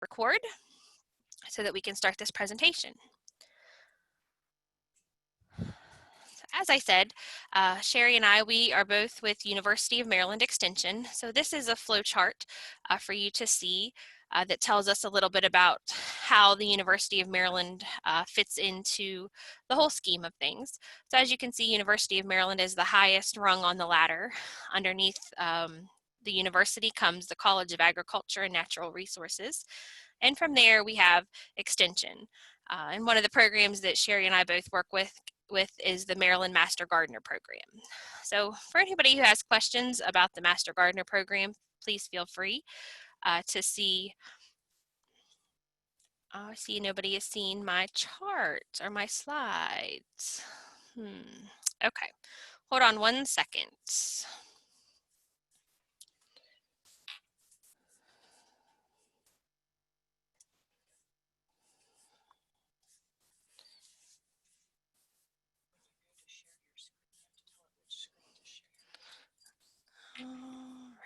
record so that we can start this presentation. As I said, Sherry and we are both with University of Maryland Extension. So this is a flow chart for you to see that tells us a little bit about how the University of Maryland fits into the whole scheme of things. So as you can see, University of Maryland is the highest rung on the ladder. Underneath the university comes the College of Agriculture and Natural Resources. And from there we have Extension. And one of the programs that Sherry and I both work with is the Maryland Master Gardener Program. So for anybody who has questions about the Master Gardener Program, please feel free to see. I see nobody has seen my chart or my slides. Okay, hold on 1 second. All right.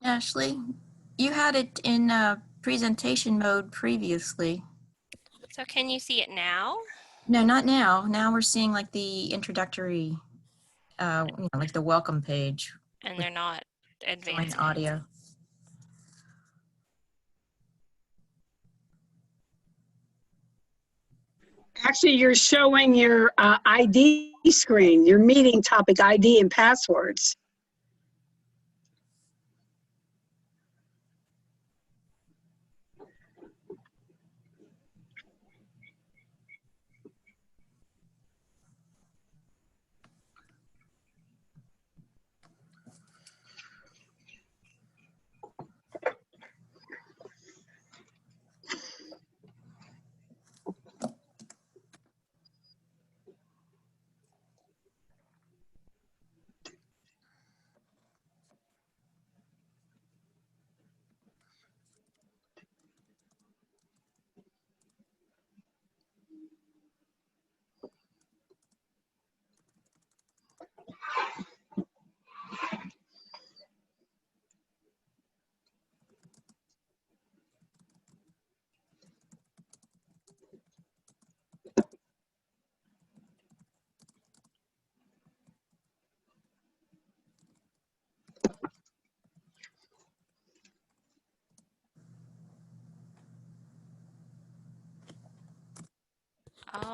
Ashley, you had it in presentation mode previously. So can you see it now? No, not now. Now we're seeing like the introductory, like the welcome page. And they're not Join advancing. audio. Actually, you're showing your ID screen, your meeting topic ID and passwords.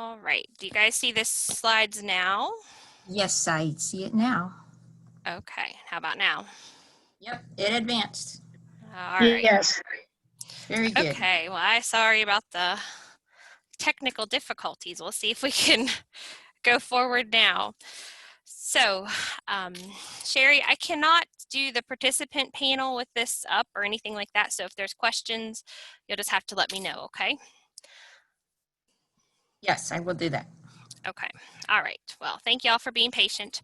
All right, do you guys see the slides now? Yes, I see it now. Okay, how about now? Yep, it advanced. All right. Yes. Very good. Okay, well, I'm sorry about the technical difficulties. We'll see if we can go forward now. So, um, Sherry, I cannot do the participant panel with this up or anything like that. So if there's questions, you'll just have to let me know, okay? Yes, I will do that. Okay, all right. Well, thank y'all for being patient.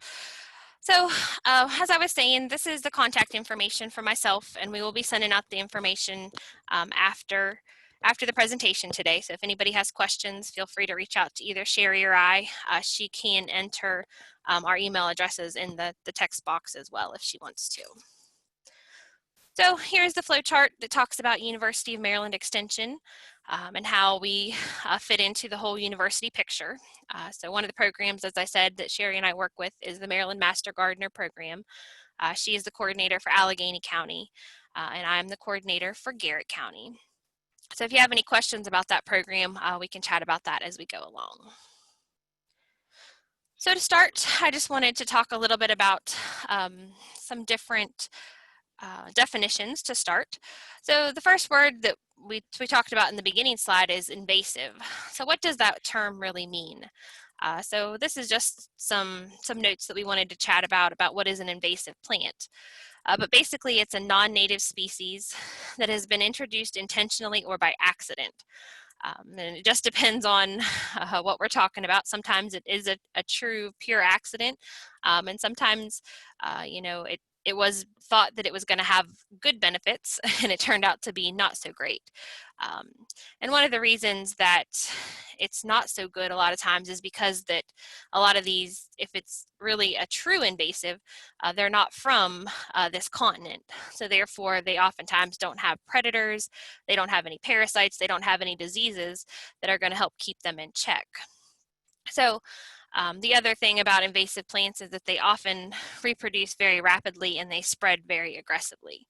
So as I was saying, this is the contact information for myself, and we will be sending out the information after the presentation today. So if anybody has questions, feel free to reach out to either Sherry or I. She can enter our email addresses in the text box as well if she wants to. So here's the flow chart that talks about University of Maryland Extension and how we fit into the whole university picture. So one of the programs, as I said, that Sherry and I work with is the Maryland Master Gardener Program. She is the coordinator for Allegheny County, and I'm the coordinator for Garrett County. So if you have any questions about that program, we can chat about that as we go along. So to start, I just wanted to talk a little bit about some different definitions to start. So the first word that we talked about in the beginning slide is invasive. So what does that term really mean? So this is just some notes that we wanted to chat about what is an invasive plant. But basically it's a non-native species that has been introduced intentionally or by accident. And it just depends on what we're talking about. Sometimes it is a true pure accident, and sometimes you know, it was thought that it was going to have good benefits and it turned out to be not so great. And one of the reasons that it's not so good a lot of times is because that a lot of these, if it's really a true invasive, they're not from this continent. So therefore they oftentimes don't have predators, they don't have any parasites, they don't have any diseases that are going to help keep them in check. So the other thing about invasive plants is that they often reproduce very rapidly and they spread very aggressively.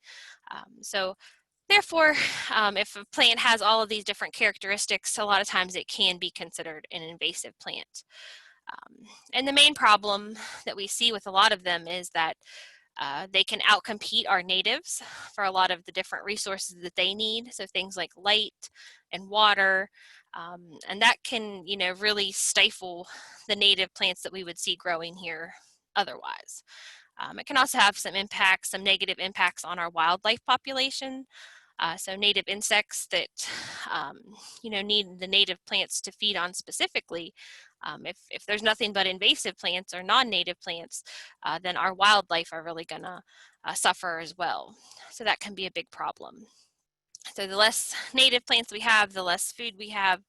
So therefore, if a plant has all of these different characteristics, a lot of times it can be considered an invasive plant. And the main problem that we see with a lot of them is that they can outcompete our natives for a lot of the different resources that they need. So things like light and water, and that can, you know, really stifle the native plants that we would see growing here otherwise. It can also have some impacts, some negative impacts on our wildlife population. So native insects that, you know, need the native plants to feed on specifically. If there's nothing but invasive plants or non-native plants, then our wildlife are really gonna suffer as well. So that can be a big problem. So the less native plants we have, the less food we have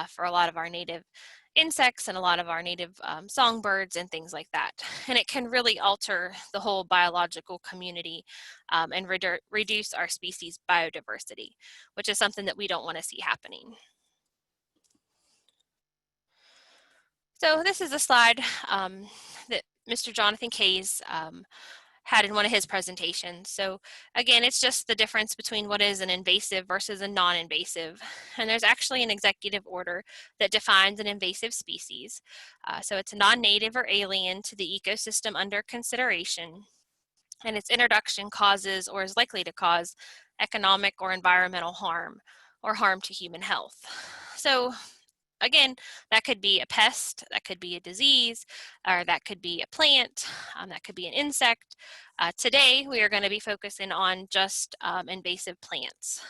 for a lot of our native insects and a lot of our native songbirds and things like that. And it can really alter the whole biological community and reduce our species biodiversity, which is something that we don't want to see happening. So this is a slide that Mr. Jonathan Kays had in one of his presentations. So again, it's just the difference between what is an invasive versus a non-invasive. And there's actually an executive order that defines an invasive species. So it's a non-native or alien to the ecosystem under consideration. And its introduction causes or is likely to cause economic or environmental harm or harm to human health. So again, that could be a pest, that could be a disease, or that could be a plant, that could be an insect. Today, we are going to be focusing on just invasive plants.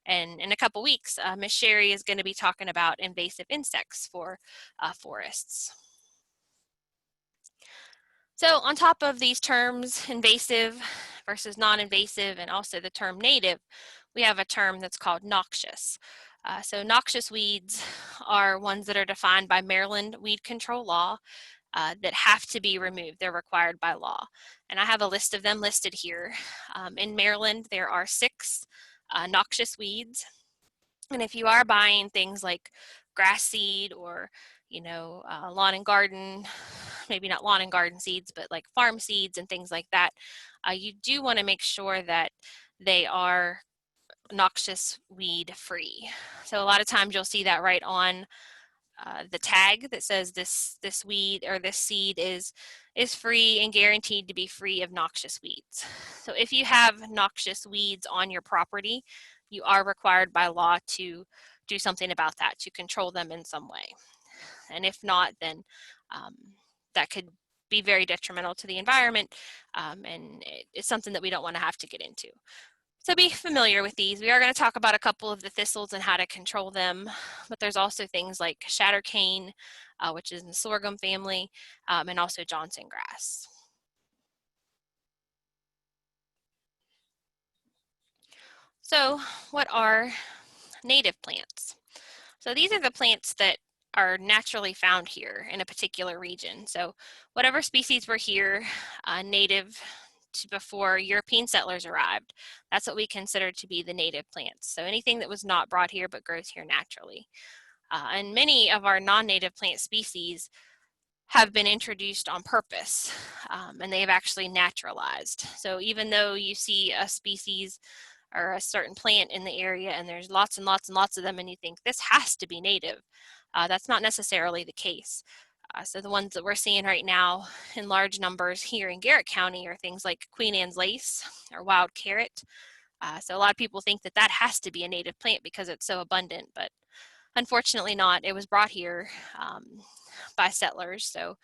And in a couple weeks, Ms. Sherry is going to be talking about invasive insects for forests. So on top of these terms, invasive versus non-invasive, and also the term native, we have a term that's called noxious. So noxious weeds are ones that are defined by Maryland weed control law that have to be removed. They're required by law. And I have a list of them listed here. In Maryland, there are 6 noxious weeds. And if you are buying things like grass seed or, you know, lawn and garden, maybe not lawn and garden seeds, but like farm seeds and things like that, you do want to make sure that they are noxious weed free. So a lot of times you'll see that right on the tag that says this weed or this seed is free and guaranteed to be free of noxious weeds. So if you have noxious weeds on your property, you are required by law to do something about that, to control them in some way. And if not, then that could be very detrimental to the environment, and it's something that we don't want to have to get into. So be familiar with these. We are going to talk about a couple of the thistles and how to control them, but there's also things like shattercane, which is in the sorghum family, and also Johnson grass. So what are native plants? So these are the plants that are naturally found here in a particular region. So whatever species were here native to before European settlers arrived, that's what we consider to be the native plants. So anything that was not brought here but grows here naturally. And many of our non-native plant species have been introduced on purpose, and they have actually naturalized. So even though you see a species or a certain plant in the area and there's lots and lots and lots of them and you think this has to be native, that's not necessarily the case. So the ones that we're seeing right now in large numbers here in Garrett County are things like Queen Anne's lace or wild carrot. So a lot of people think that that has to be a native plant because it's so abundant, but unfortunately not. It was brought here by settlers, so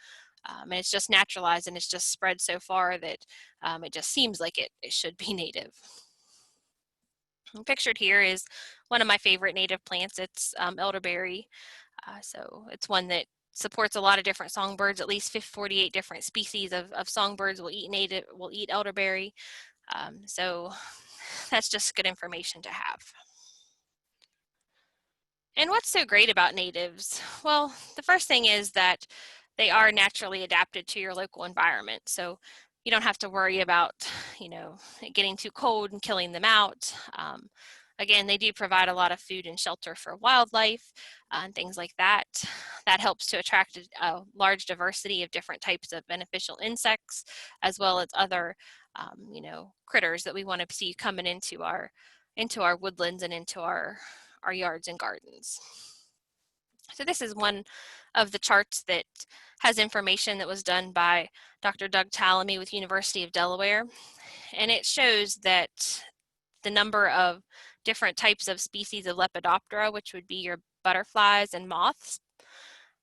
and it's just naturalized and it's just spread so far that it just seems like it should be native. And pictured here is one of my favorite native plants. It's elderberry. So it's one that supports a lot of different songbirds. At least 48 different species of songbirds will eat elderberry. So that's just good information to have. And what's so great about natives? Well, the first thing is that they are naturally adapted to your local environment. So you don't have to worry about, it getting too cold and killing them out. Again, they do provide a lot of food and shelter for wildlife and things like that. That helps to attract a large diversity of different types of beneficial insects, as well as other, critters that we want to see coming into our woodlands and into our yards and gardens. So this is one of the charts that has information that was done by Dr. Doug Tallamy with University of Delaware, and it shows that the number of different types of species of Lepidoptera, which would be your butterflies and moths,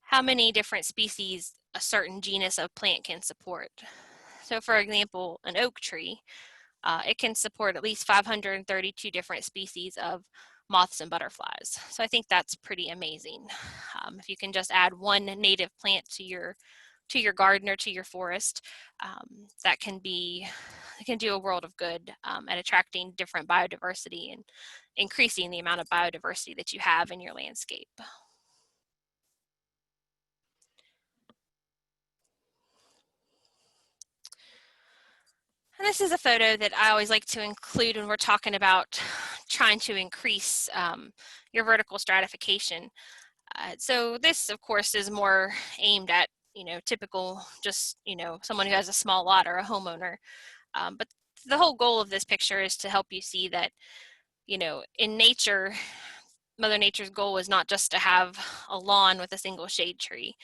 how many different species a certain genus of plant can support. So for example, an oak tree, it can support at least 532 different species of moths and butterflies. So I think that's pretty amazing. If you can just add one native plant to your garden or to your forest, that can do a world of good at attracting different biodiversity and increasing the amount of biodiversity that you have in your landscape. And this is a photo that I always like to include when we're talking about trying to increase your vertical stratification. So this, of course, is more aimed at, typical, just, someone who has a small lot or a homeowner. But the whole goal of this picture is to help you see that, in nature, Mother Nature's goal is not just to have a lawn with a single shade tree.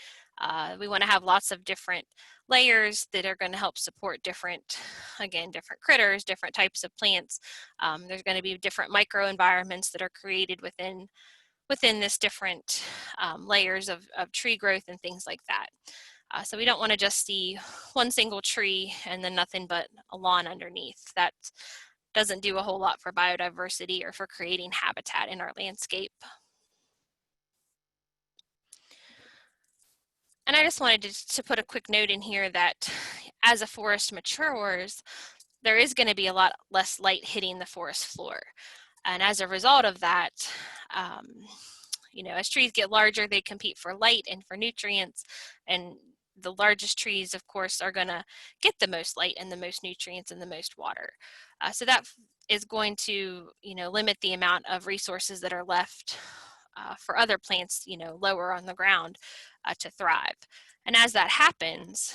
We want to have lots of different layers that are going to help support different critters, different types of plants. There's going to be different microenvironments that are created within this different layers of tree growth and things like that. So we don't want to just see one single tree and then nothing but a lawn underneath. That doesn't do a whole lot for biodiversity or for creating habitat in our landscape. And I just wanted to put a quick note in here that as a forest matures, there is going to be a lot less light hitting the forest floor. And as a result of that, as trees get larger, they compete for light and for nutrients. And the largest trees, of course, are going to get the most light and the most nutrients and the most water. So that is going to, limit the amount of resources that are left for other plants, lower on the ground to thrive. And as that happens,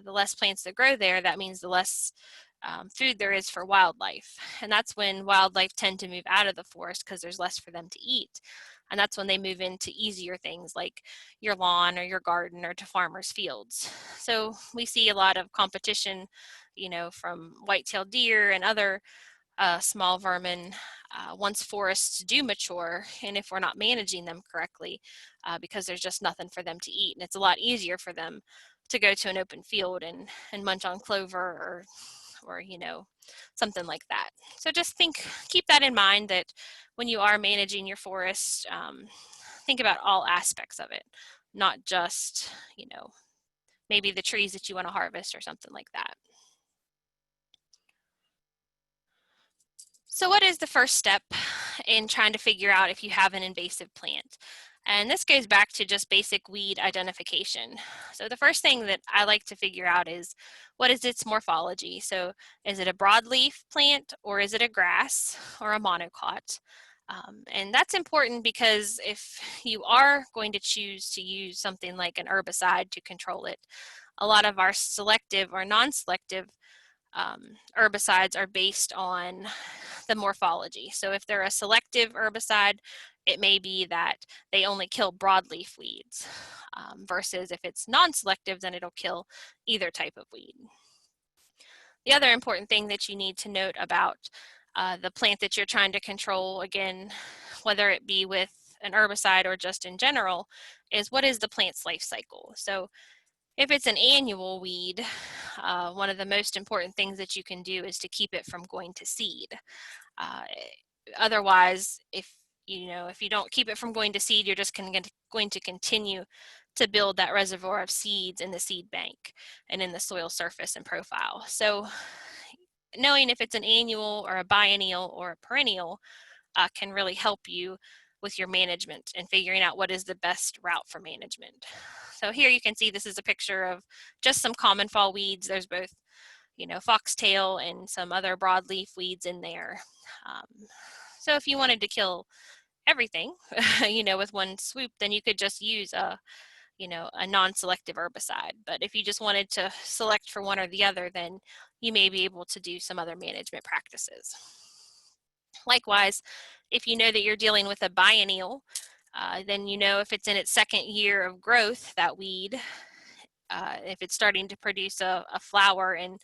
the less plants that grow there, that means the less food there is for wildlife. And that's when wildlife tend to move out of the forest because there's less for them to eat. And that's when they move into easier things like your lawn or your garden or to farmers' fields. So we see a lot of competition, you know, from white-tailed deer and other small vermin once forests do mature, and if we're not managing them correctly, because there's just nothing for them to eat. And it's a lot easier for them to go to an open field and munch on clover or you know, something like that. So just keep that in mind, that when you are managing your forest, think about all aspects of it, not just, you know, maybe the trees that you want to harvest or something like that. So what is the first step in trying to figure out if you have an invasive plant? And this goes back to just basic weed identification. So the first thing that I like to figure out is, what is its morphology? So is it a broadleaf plant, or is it a grass or a monocot? And that's important because if you are going to choose to use something like an herbicide to control it, a lot of our selective or non-selective herbicides are based on the morphology. So if they're a selective herbicide, it may be that they only kill broadleaf weeds, versus if it's non-selective, then it'll kill either type of weed. The other important thing that you need to note about the plant that you're trying to control, again, whether it be with an herbicide or just in general, is what is the plant's life cycle. So if it's an annual weed, one of the most important things that you can do is to keep it from going to seed. Otherwise, if you don't keep it from going to seed, you're just going to continue to build that reservoir of seeds in the seed bank and in the soil surface and profile. So knowing if it's an annual or a biennial or a perennial can really help you with your management and figuring out what is the best route for management. So here you can see this is a picture of just some common fall weeds. There's both, you know, foxtail and some other broadleaf weeds in there. So if you wanted to kill everything, you know, with one swoop, then you could just use a non-selective herbicide. But if you just wanted to select for one or the other, then you may be able to do some other management practices. Likewise, if you know that you're dealing with a biennial, then you know if it's in its second year of growth, that weed, if it's starting to produce a flower and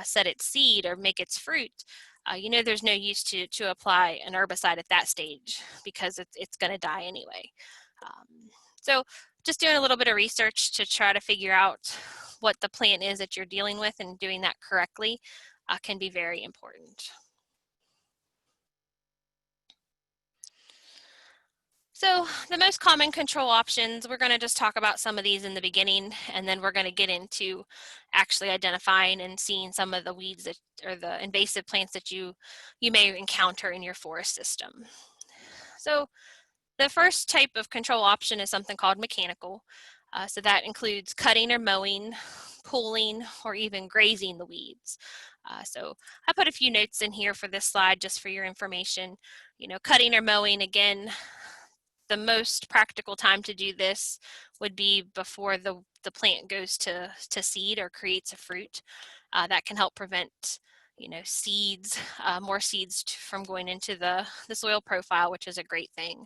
set its seed or make its fruit, you know there's no use to apply an herbicide at that stage because it's going to die anyway. So just doing a little bit of research to try to figure out what the plant is that you're dealing with and doing that correctly can be very important. So the most common control options, we're going to just talk about some of these in the beginning, and then we're going to get into actually identifying and seeing some of the weeds that, or the invasive plants that you may encounter in your forest system. So the first type of control option is something called mechanical. So that includes cutting or mowing, pulling, or even grazing the weeds. So I put a few notes in here for this slide just for your information. You know, cutting or mowing, again, the most practical time to do this would be before the plant goes to seed or creates a fruit. That can help prevent, you know, seeds, more seeds from going into the soil profile, which is a great thing.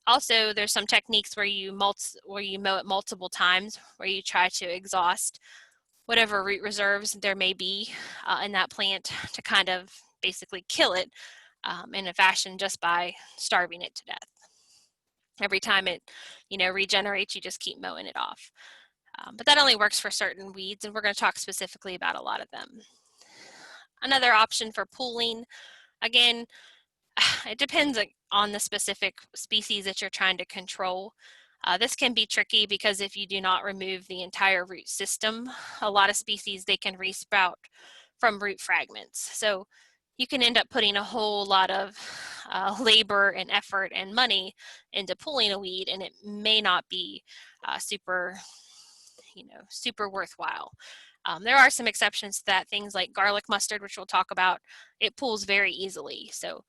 Also, there's some techniques where you mow it multiple times, where you try to exhaust whatever root reserves there may be in that plant to kind of basically kill it in a fashion just by starving it to death. Every time it, you know, regenerates, you just keep mowing it off. But that only works for certain weeds, and we're going to talk specifically about a lot of them. Another option for pooling, again, it depends on the specific species that you're trying to control. This can be tricky because if you do not remove the entire root system, a lot of species, they can resprout from root fragments. So you can end up putting a whole lot of labor and effort and money into pulling a weed, and it may not be super worthwhile. There are some exceptions to that, things like garlic mustard, which we'll talk about. It pulls very easily. So,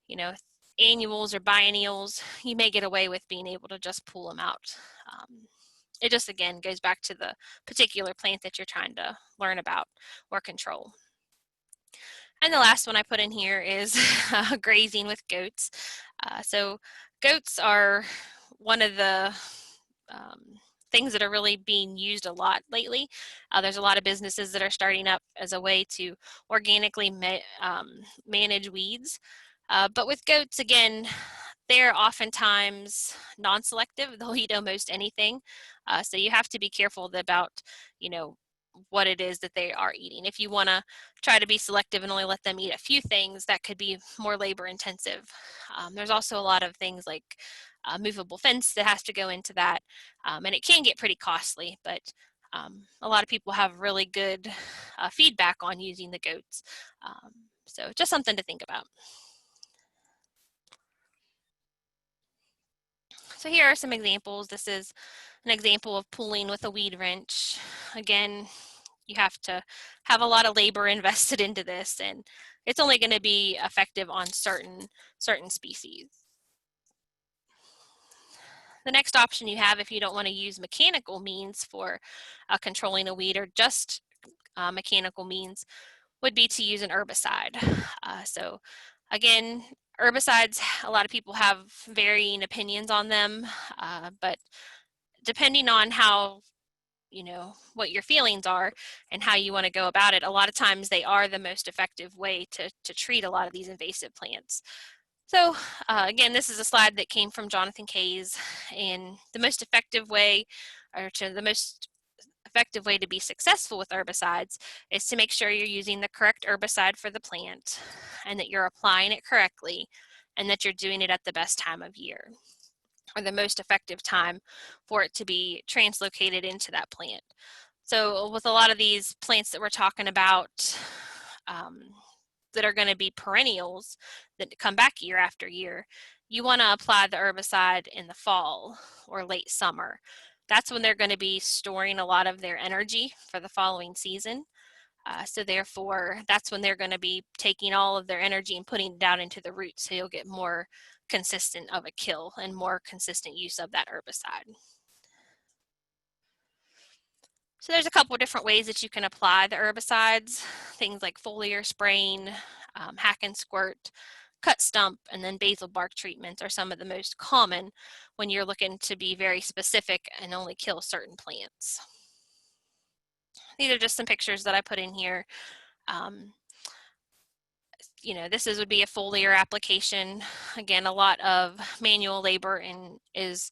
you know, annuals or biennials, you may get away with being able to just pull them out. It just, again, goes back to the particular plant that you're trying to learn about or control. And the last one I put in here is grazing with goats. So Goats are one of the things that are really being used a lot lately. There's a lot of businesses that are starting up as a way to organically manage weeds. But with goats, again, they're oftentimes non-selective. They'll eat almost anything. So you have to be careful about, you know, what it is that they are eating. If you want to try to be selective and only let them eat a few things, that could be more labor intensive. There's also a lot of things like movable fence that has to go into that, and it can get pretty costly, but a lot of people have really good feedback on using the goats. So just something to think about. So here are some examples. This is an example of pulling with a weed wrench. Again, you have to have a lot of labor invested into this, and it's only going to be effective on certain species. The next option you have, if you don't want to use mechanical means for controlling a weed, or just mechanical means, would be to use an herbicide. So again, herbicides, a lot of people have varying opinions on them, but depending on how, you know, what your feelings are and how you want to go about it, a lot of times they are the most effective way to treat a lot of these invasive plants. So again, this is a slide that came from Jonathan Kays, and the most effective way, or the most effective way to be successful with herbicides, is to make sure you're using the correct herbicide for the plant, and that you're applying it correctly, and that you're doing it at the best time of year, or the most effective time for it to be translocated into that plant. So with a lot of these plants that we're talking about, that are going to be perennials that come back year after year, you want to apply the herbicide in the fall or late summer. That's when they're going to be storing a lot of their energy for the following season. So therefore, that's when they're going to be taking all of their energy and putting it down into the roots. So you'll get more consistent of a kill and more consistent use of that herbicide. So there's a couple different ways that you can apply the herbicides, things like foliar spraying, hack and squirt, cut stump, and then basal bark treatments are some of the most common when you're looking to be very specific and only kill certain plants. These are just some pictures that I put in here. You know, would be a foliar application. Again, a lot of manual labor and is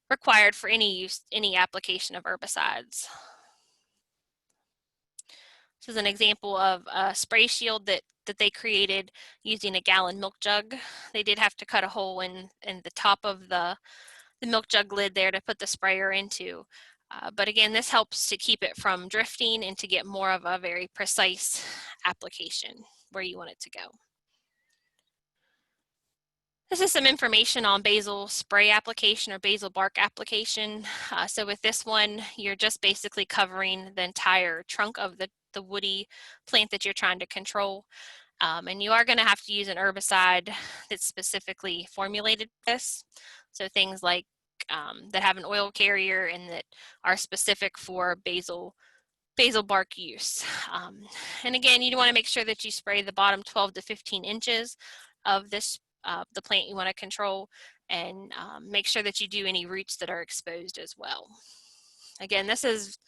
required for any application of herbicides. This is an example of a spray shield that they created using a gallon milk jug. They did have to cut a hole in the top of the milk jug lid there to put the sprayer into. But again, this helps to keep it from drifting and to get more of a very precise application where you want it to go. This is some information on basal spray application or basal bark application. So with this one, you're just basically covering the entire trunk of the woody plant that you're trying to control. And you are going to have to use an herbicide that's specifically formulated for this. So things like that have an oil carrier and that are specific for basal bark use. And again, you want to make sure that you spray the bottom 12 to 15 inches of this the plant you want to control, and make sure that you do any roots that are exposed as well. Again, this is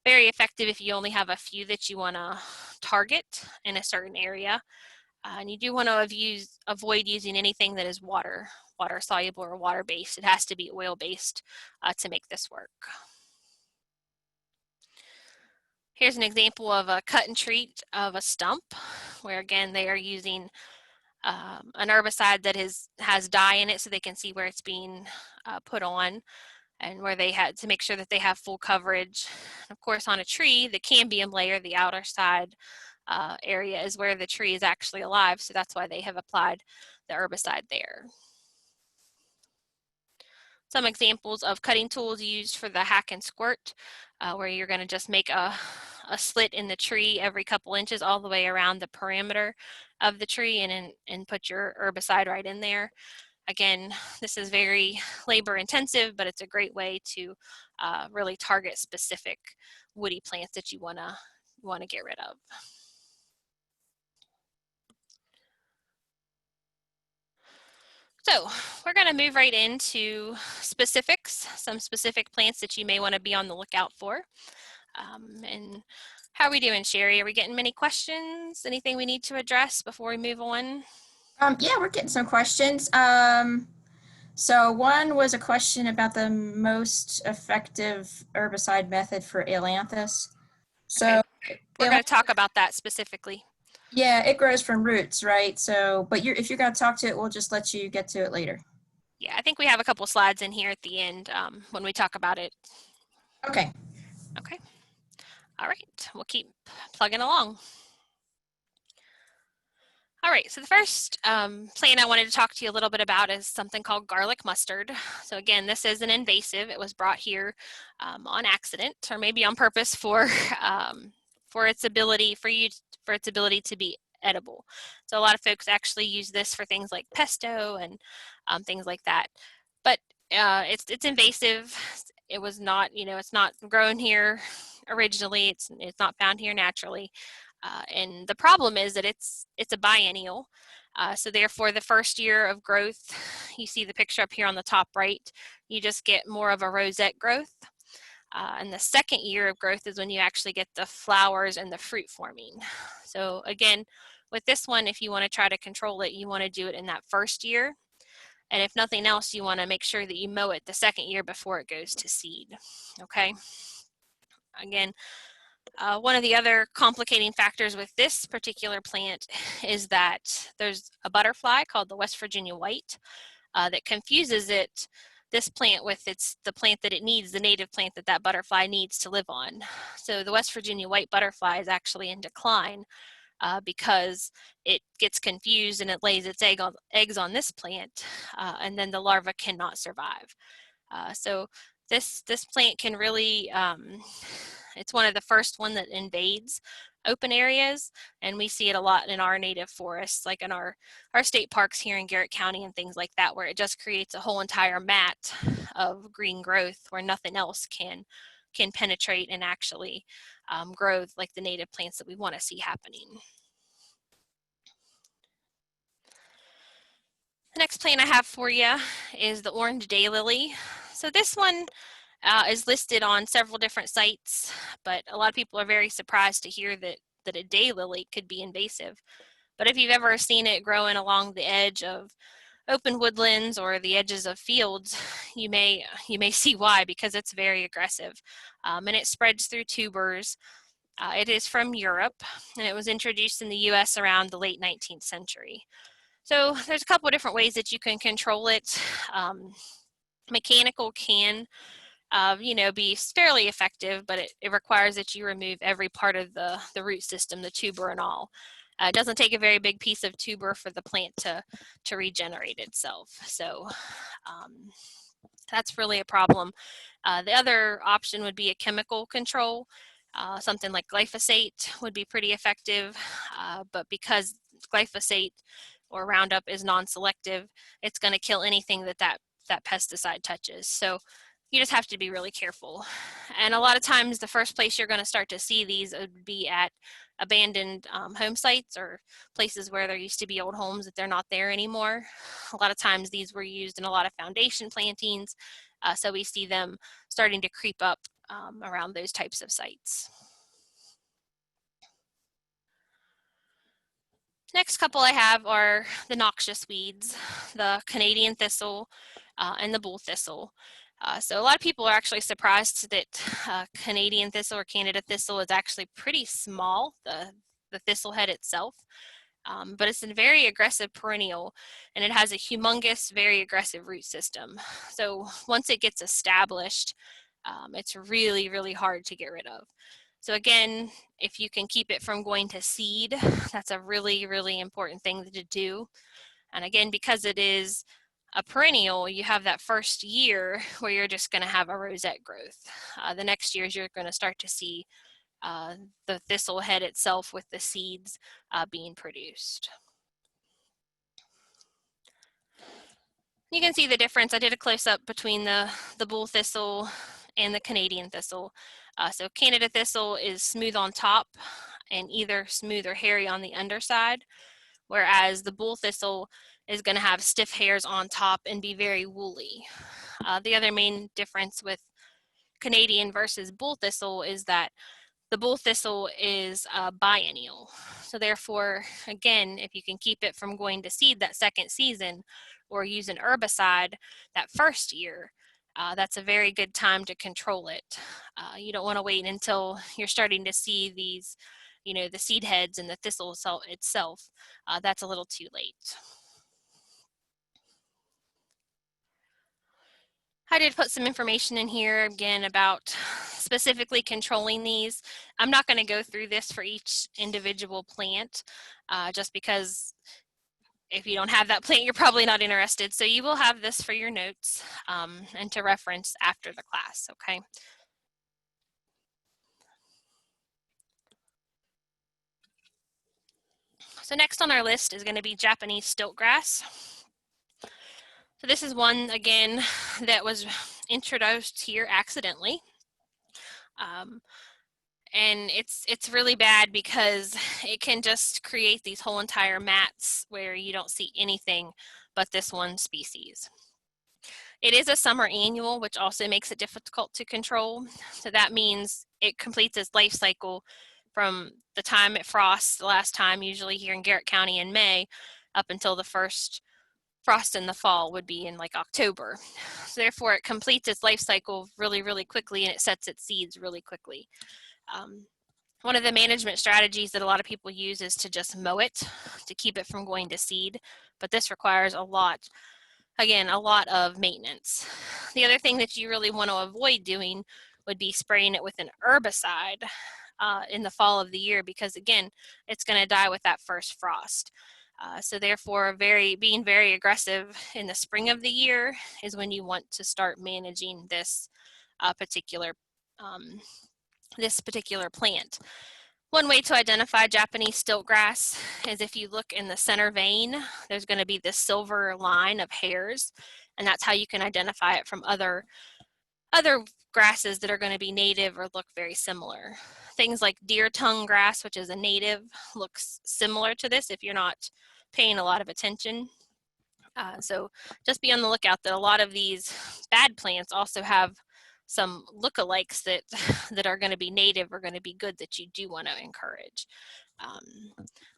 very effective if you only have a few that you want to target in a certain area. And you do want to avoid using anything that is water soluble or water based. It has to be oil based to make this work. Here's an example of a cut and treat of a stump, where again they are using an herbicide that has dye in it, so they can see where it's being put on, and where they had to make sure that they have full coverage. Of course, on a tree, the cambium layer, the outer side area, is where the tree is actually alive, so that's why they have applied the herbicide there. Some examples of cutting tools used for the hack and squirt, where you're going to just make a slit in the tree every couple inches all the way around the perimeter of the tree, and put your herbicide right in there. Again, this is very labor intensive, but it's a great way to really target specific woody plants that you want to get rid of. So we're going to move right into specifics, some specific plants that you may want to be on the lookout for. And how are we doing, Sherry? Are we getting many questions? Anything we need to address before we move on? Yeah, we're getting some questions. So one was a question about the most effective herbicide method for ailanthus. Okay, So we're going to talk about that specifically. yeah, it grows from roots, right? So, but if you're going to talk to it, we'll just let you get to it later. Yeah, I think we have a couple slides in here at the end when we talk about it. Okay. Okay. All right, we'll keep plugging along. All right, so the first plant I wanted to talk to you a little bit about is something called garlic mustard. So again, this is an invasive. It was brought here on accident or maybe on purpose for its ability to be edible. So a lot of folks actually use this for things like pesto and things like that. But it's invasive. It was not, it's not grown here originally. It's not found here naturally. And the problem is that it's a biennial. So therefore, the first year of growth, you see the picture up here on the top right, you just get more of a rosette growth. And the second year of growth is when you actually get the flowers and the fruit forming. So again, with this one, if you want to try to control it, you want to do it in that first year. And if nothing else, you want to make sure that you mow it the second year before it goes to seed. Okay. Again, one of the other complicating factors with this particular plant is that there's a butterfly called the West Virginia white that confuses this plant with the plant that it needs, the native plant that butterfly needs to live on. So the West Virginia white butterfly is actually in decline because it gets confused and it lays its eggs on this plant, and then the larva cannot survive. So this plant can really, it's one of the first one that invades open areas, and we see it a lot in our native forests, like in our state parks here in Garrett County and things like that, where it just creates a whole entire mat of green growth where nothing else can penetrate and actually grow like the native plants that we want to see happening. The next plant I have for you is the orange daylily. So this one is listed on several different sites, but a lot of people are very surprised to hear that a daylily could be invasive. But if you've ever seen it growing along the edge of open woodlands or the edges of fields, you may see why, because it's very aggressive, and it spreads through tubers. It is from Europe, and it was introduced in the U.S. around the late 19th century. So there's a couple of different ways that you can control it. Mechanical can be fairly effective, but it requires that you remove every part of the root system, the tuber and all. It doesn't take a very big piece of tuber for the plant to regenerate itself. So that's really a problem. The other option would be a chemical control. Something like glyphosate would be pretty effective, but because glyphosate or Roundup is non-selective, it's going to kill anything that pesticide touches. So you just have to be really careful. And a lot of times the first place you're going to start to see these would be at abandoned home sites or places where there used to be old homes that they're not there anymore. A lot of times these were used in a lot of foundation plantings, so we see them starting to creep up around those types of sites. Next couple I have are the noxious weeds, the Canadian thistle and the bull thistle. So a lot of people are actually surprised that Canadian thistle or Canada thistle is actually pretty small, the thistle head itself. But it's a very aggressive perennial, and it has a humongous, very aggressive root system. So once it gets established, it's really, really hard to get rid of. So again, if you can keep it from going to seed, that's a really, really important thing to do. And again, because it is a perennial, you have that first year where you're just going to have a rosette growth. The next years you're going to start to see the thistle head itself with the seeds being produced. You can see the difference. I did a close-up between the bull thistle and the Canadian thistle. So Canada thistle is smooth on top and either smooth or hairy on the underside, whereas the bull thistle is going to have stiff hairs on top and be very woolly. The other main difference with Canadian versus bull thistle is that the bull thistle is biennial. So therefore, again, if you can keep it from going to seed that second season or use an herbicide that first year, that's a very good time to control it. You don't want to wait until you're starting to see these, the seed heads and the thistle itself. That's a little too late. I did put some information in here again about specifically controlling these. I'm not going to go through this for each individual plant just because if you don't have that plant, you're probably not interested. So you will have this for your notes and to reference after the class, okay? So next on our list is going to be Japanese stiltgrass. So this is one, again, that was introduced here accidentally. And it's really bad because it can just create these whole entire mats where you don't see anything but this one species. It is a summer annual, which also makes it difficult to control. So that means it completes its life cycle from the time it frosts the last time, usually here in Garrett County in May, up until the first frost in the fall would be in like October. So therefore, it completes its life cycle really, really quickly, and it sets its seeds really quickly. One of the management strategies that a lot of people use is to just mow it to keep it from going to seed, but this requires a lot of maintenance. The other thing that you really want to avoid doing would be spraying it with an herbicide in the fall of the year because, again, it's going to die with that first frost. So therefore, being very aggressive in the spring of the year is when you want to start managing this particular plant. One way to identify Japanese stiltgrass is if you look in the center vein, there's going to be this silver line of hairs, and that's how you can identify it from other grasses that are going to be native or look very similar. Things like deer tongue grass, which is a native, looks similar to this if you're not paying a lot of attention. So just be on the lookout that a lot of these bad plants also have some lookalikes that are going to be native or going to be good that you do want to encourage.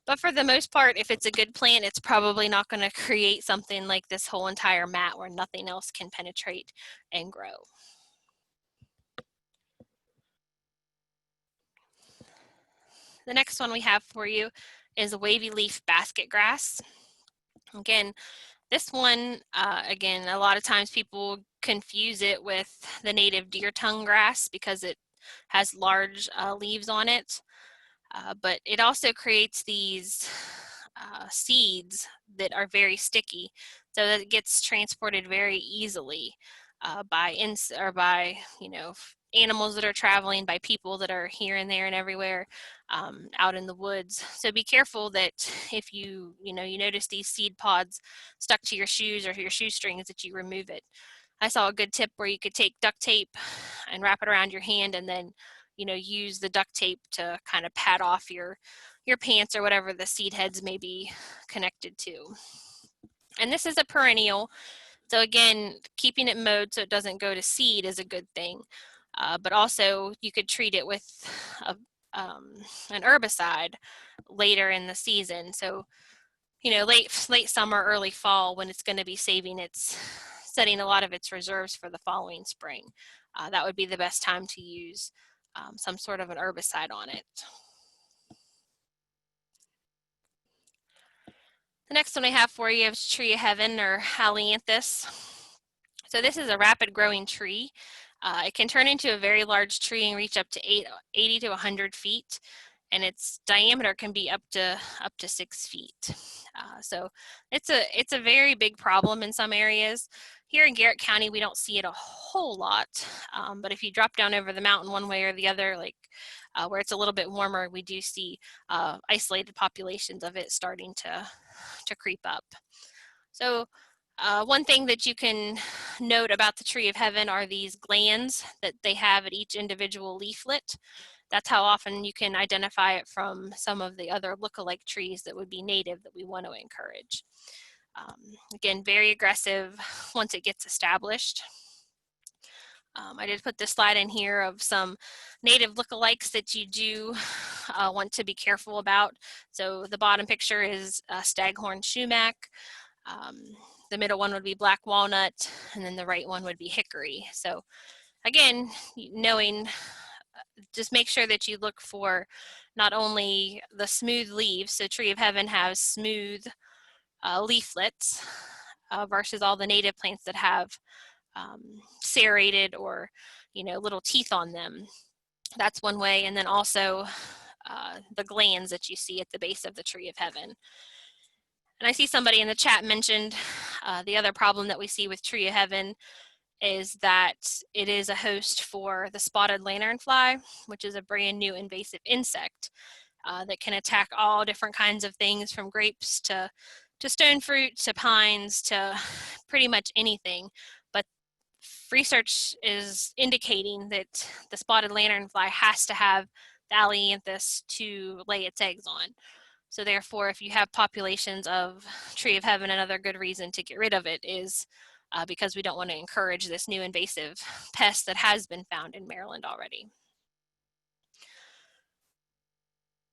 But for the most part, if it's a good plant, it's probably not going to create something like this whole entire mat where nothing else can penetrate and grow. The next one we have for you is a wavy leaf basket grass. Again, this one, again, a lot of times people confuse it with the native deer tongue grass because it has large leaves on it, but it also creates these seeds that are very sticky, so that it gets transported very easily by animals that are traveling, by people that are here and there and everywhere out in the woods. So be careful that if you notice these seed pods stuck to your shoes or your shoestrings, that you remove it. I saw a good tip where you could take duct tape and wrap it around your hand and then use the duct tape to kind of pat off your pants or whatever the seed heads may be connected to. And this is a perennial, so again, keeping it mowed so it doesn't go to seed is a good thing. But also you could treat it with an herbicide later in the season. So, late summer, early fall, when it's going to be setting a lot of its reserves for the following spring. That would be the best time to use some sort of an herbicide on it. The next one I have for you is Tree of Heaven, or Helianthus. So this is a rapid growing tree. It can turn into a very large tree and reach up to 80 to 100 feet, and its diameter can be up to 6 feet. So it's a very big problem in some areas. Here in Garrett County, we don't see it a whole lot, but if you drop down over the mountain one way or the other, like where it's a little bit warmer, we do see isolated populations of it starting to creep up. So one thing that you can note about the Tree of Heaven are these glands that they have at each individual leaflet. That's how often you can identify it from some of the other look-alike trees that would be native that we want to encourage. Again, very aggressive once it gets established. I did put this slide in here of some native lookalikes that you do want to be careful about. So the bottom picture is staghorn sumac. The middle one would be black walnut, and then the right one would be hickory. So again, knowing, just make sure that you look for not only the smooth leaves, so Tree of Heaven has smooth leaflets versus all the native plants that have serrated or, little teeth on them. That's one way. And then also the glands that you see at the base of the Tree of Heaven. And I see somebody in the chat mentioned the other problem that we see with Tree of Heaven is that it is a host for the spotted lanternfly, which is a brand new invasive insect that can attack all different kinds of things, from grapes to stone fruit to pines to pretty much anything. But research is indicating that the spotted lanternfly has to have the ailanthus to lay its eggs on. So therefore, if you have populations of Tree of Heaven, another good reason to get rid of it is because we don't want to encourage this new invasive pest that has been found in Maryland already.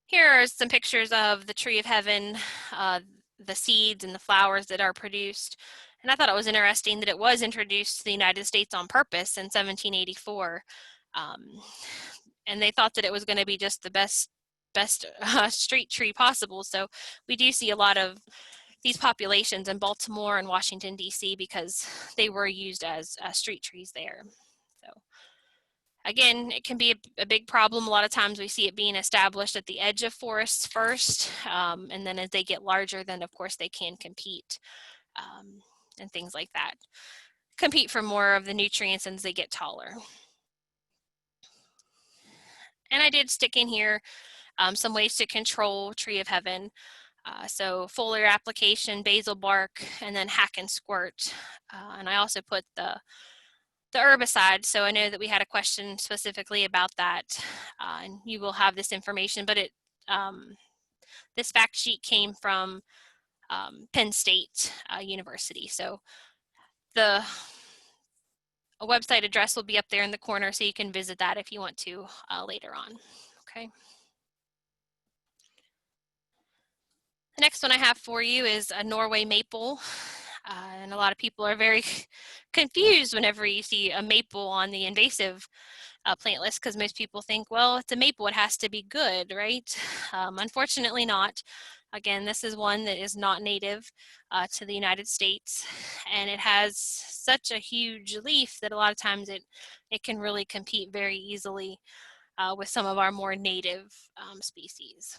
Here are some pictures of the Tree of Heaven, the seeds and the flowers that are produced. And I thought it was interesting that it was introduced to the United States on purpose in 1784. And they thought that it was going to be just the best street tree possible. So we do see a lot of these populations in Baltimore and Washington, D.C. because they were used as street trees there. So again, it can be a big problem. A lot of times we see it being established at the edge of forests first, and then as they get larger, then of course they can compete and things like that. Compete for more of the nutrients as they get taller. And I did stick in here some ways to control Tree of Heaven. So foliar application, basal bark, and then hack and squirt. And I also put the herbicide. So I know that we had a question specifically about that, and you will have this information, but this fact sheet came from Penn State University. So a website address will be up there in the corner, so you can visit that if you want to later on. Okay. The next one I have for you is a Norway maple. And a lot of people are very confused whenever you see a maple on the invasive plant list, because most people think, well, it's a maple, it has to be good, right? Unfortunately not. Again, this is one that is not native to the United States, and it has such a huge leaf that a lot of times it can really compete very easily with some of our more native species.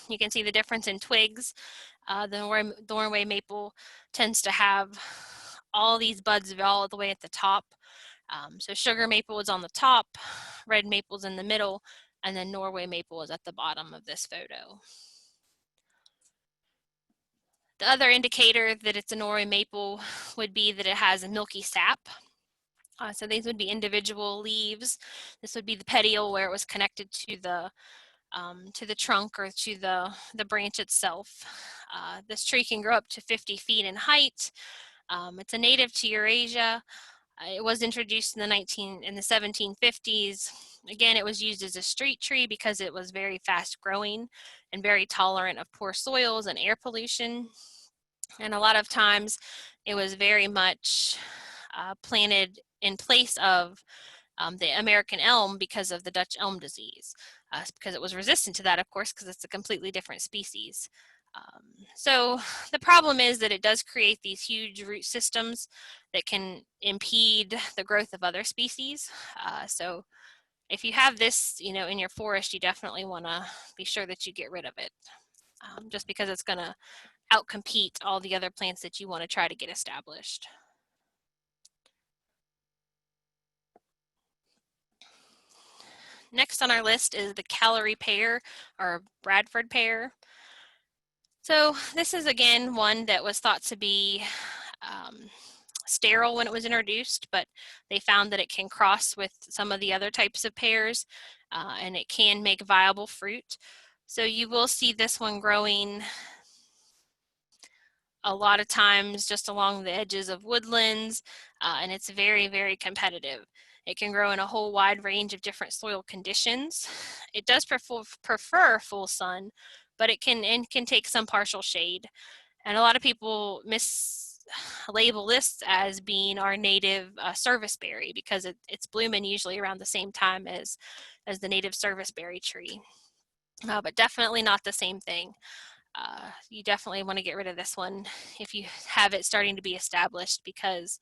You can see the difference in twigs. The Norway maple tends to have all these buds all the way at the top. So sugar maple is on the top, red maple is in the middle, and then Norway maple is at the bottom of this photo. The other indicator that it's a Norway maple would be that it has a milky sap. So these would be individual leaves. This would be the petiole where it was connected to the trunk or to the branch itself. This tree can grow up to 50 feet in height. It's a native to Eurasia. It was introduced in the 1750s. Again, it was used as a street tree because it was very fast growing and very tolerant of poor soils and air pollution. And a lot of times it was very much planted in place of the American elm because of the Dutch elm disease, because it was resistant to that, of course, because it's a completely different species. So the problem is that it does create these huge root systems that can impede the growth of other species. So if you have this, in your forest, you definitely want to be sure that you get rid of it, just because it's going to outcompete all the other plants that you want to try to get established. Next on our list is the Callery pear, or Bradford pear. So this is again one that was thought to be sterile when it was introduced, but they found that it can cross with some of the other types of pears and it can make viable fruit. So you will see this one growing a lot of times just along the edges of woodlands, and it's very, very competitive. It can grow in a whole wide range of different soil conditions. It does prefer full sun, but it can take some partial shade. And a lot of people mislabel this as being our native serviceberry because it's blooming usually around the same time as the native serviceberry tree, but definitely not the same thing. You definitely want to get rid of this one if you have it starting to be established, because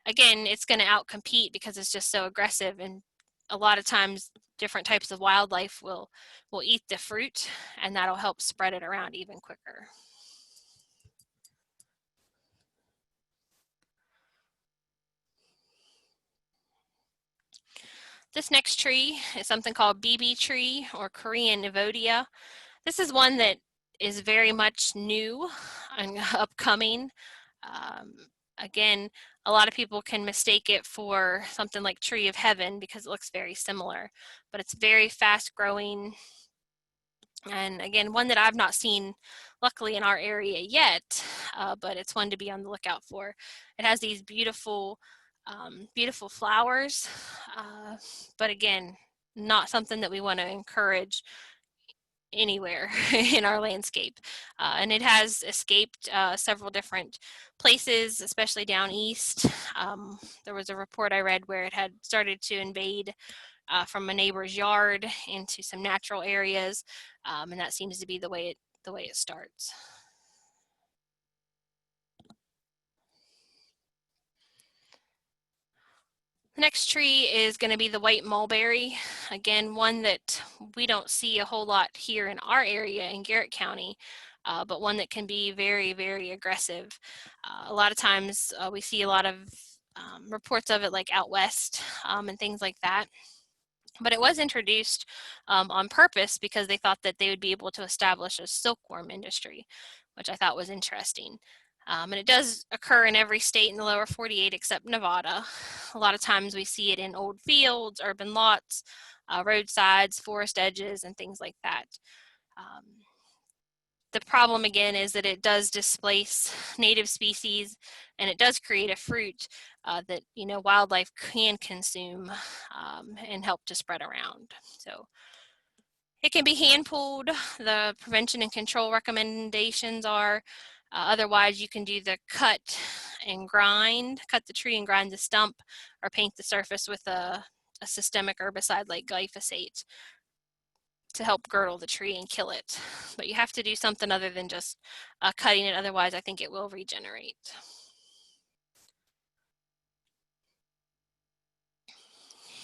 again, it's going to outcompete because it's just so aggressive, and a lot of times different types of wildlife will eat the fruit, and that'll help spread it around even quicker. This next tree is something called BB tree or Korean Evodia. This is one that is very much new and upcoming. Again, a lot of people can mistake it for something like Tree of Heaven because it looks very similar, but it's very fast growing. And again, one that I've not seen luckily in our area yet, but it's one to be on the lookout for. It has these beautiful, beautiful flowers, but again, not something that we want to encourage anywhere in our landscape. And it has escaped several different places, especially down east. There was a report I read where it had started to invade from a neighbor's yard into some natural areas, and that seems to be the way it starts. The next tree is going to be the white mulberry. Again, one that we don't see a whole lot here in our area in Garrett County, but one that can be very, very aggressive. A lot of times we see a lot of reports of it like out west and things like that. But it was introduced on purpose because they thought that they would be able to establish a silkworm industry, which I thought was interesting. And it does occur in every state in the lower 48 except Nevada. A lot of times we see it in old fields, urban lots, roadsides, forest edges, and things like that. The problem again is that it does displace native species, and it does create a fruit that wildlife can consume and help to spread around. So it can be hand pulled. The prevention and control recommendations are otherwise you can do the cut the tree and grind the stump, or paint the surface with a systemic herbicide like glyphosate to help girdle the tree and kill it. But you have to do something other than just cutting it, otherwise I think it will regenerate.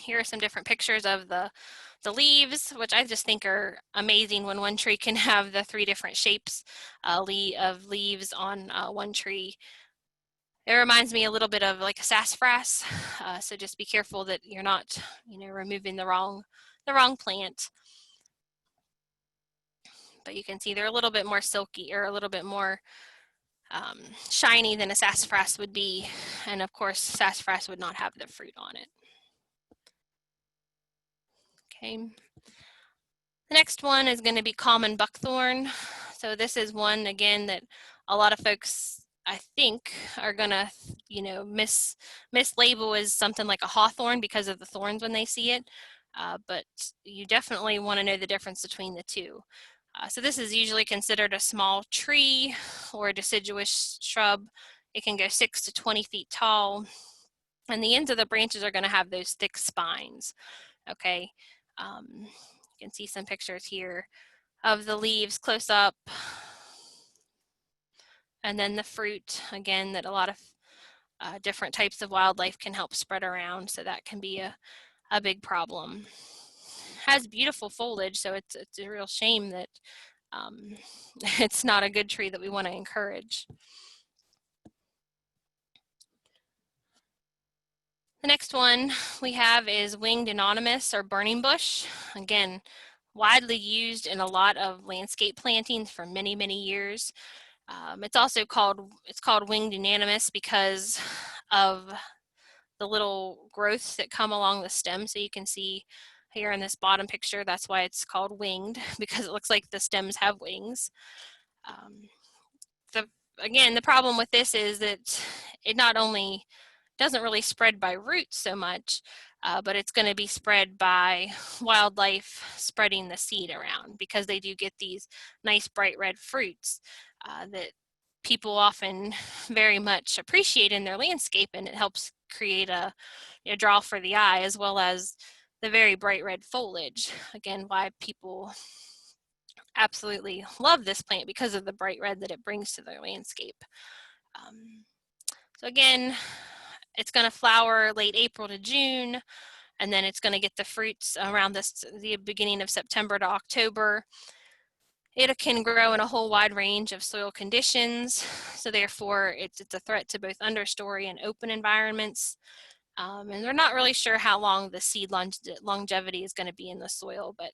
Here are some different pictures of the leaves, which I just think are amazing when one tree can have the 3 different shapes of leaves on one tree. It reminds me a little bit of like a sassafras, so just be careful that you're not removing the wrong plant. But you can see they're a little bit more silky, or a little bit more shiny than a sassafras would be, and of course sassafras would not have the fruit on it. Okay. The next one is going to be common buckthorn. So this is one again that a lot of folks I think are going to mislabel as something like a hawthorn because of the thorns when they see it, but you definitely want to know the difference between the two. So this is usually considered a small tree or a deciduous shrub. It can go 6 to 20 feet tall, and the ends of the branches are going to have those thick spines. Okay, you can see some pictures here of the leaves close up, and then the fruit again that a lot of different types of wildlife can help spread around, so that can be a big problem. Has beautiful foliage, so it's a real shame that it's not a good tree that we want to encourage. The next one we have is winged anonymous or burning bush. Again, widely used in a lot of landscape plantings for many, many years. It's also called winged unanimous because of the little growths that come along the stem. So you can see here in this bottom picture, that's why it's called winged, because it looks like the stems have wings. The again, the problem with this is that it not only doesn't really spread by roots so much, but it's going to be spread by wildlife spreading the seed around, because they do get these nice bright red fruits that people often very much appreciate in their landscape, and it helps create a draw for the eye, as well as the very bright red foliage. Again, why people absolutely love this plant, because of the bright red that it brings to their landscape. So again, it's going to flower late April to June, and then it's going to get the fruits around the beginning of September to October. It can grow in a whole wide range of soil conditions, so therefore it's a threat to both understory and open environments. And they're not really sure how long the seed longevity is going to be in the soil, but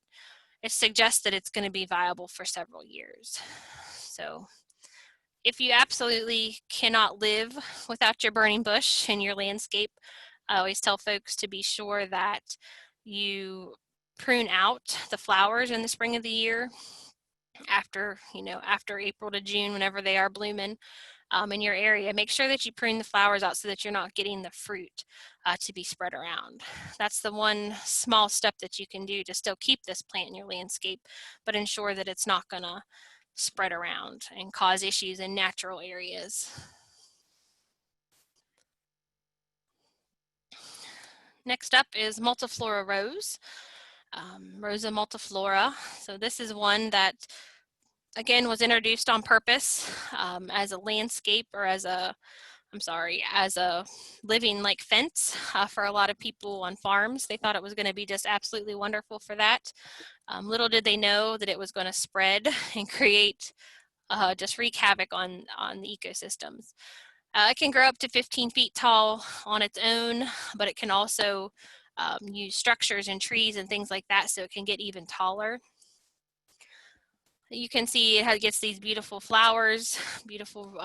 it suggests that it's going to be viable for several years. So if you absolutely cannot live without your burning bush in your landscape, I always tell folks to be sure that you prune out the flowers in the spring of the year after April to June, whenever they are blooming in your area. Make sure that you prune the flowers out so that you're not getting the fruit to be spread around. That's the one small step that you can do to still keep this plant in your landscape, but ensure that it's not going to spread around and cause issues in natural areas. Next up is multiflora rose, Rosa multiflora. So this is one that, again, was introduced on purpose as a landscape, or as a living like fence for a lot of people on farms. They thought it was going to be just absolutely wonderful for that. Little did they know that it was going to spread and create just wreak havoc on the ecosystems. It can grow up to 15 feet tall on its own, but it can also use structures and trees and things like that, so it can get even taller. You can see it gets these beautiful flowers, beautiful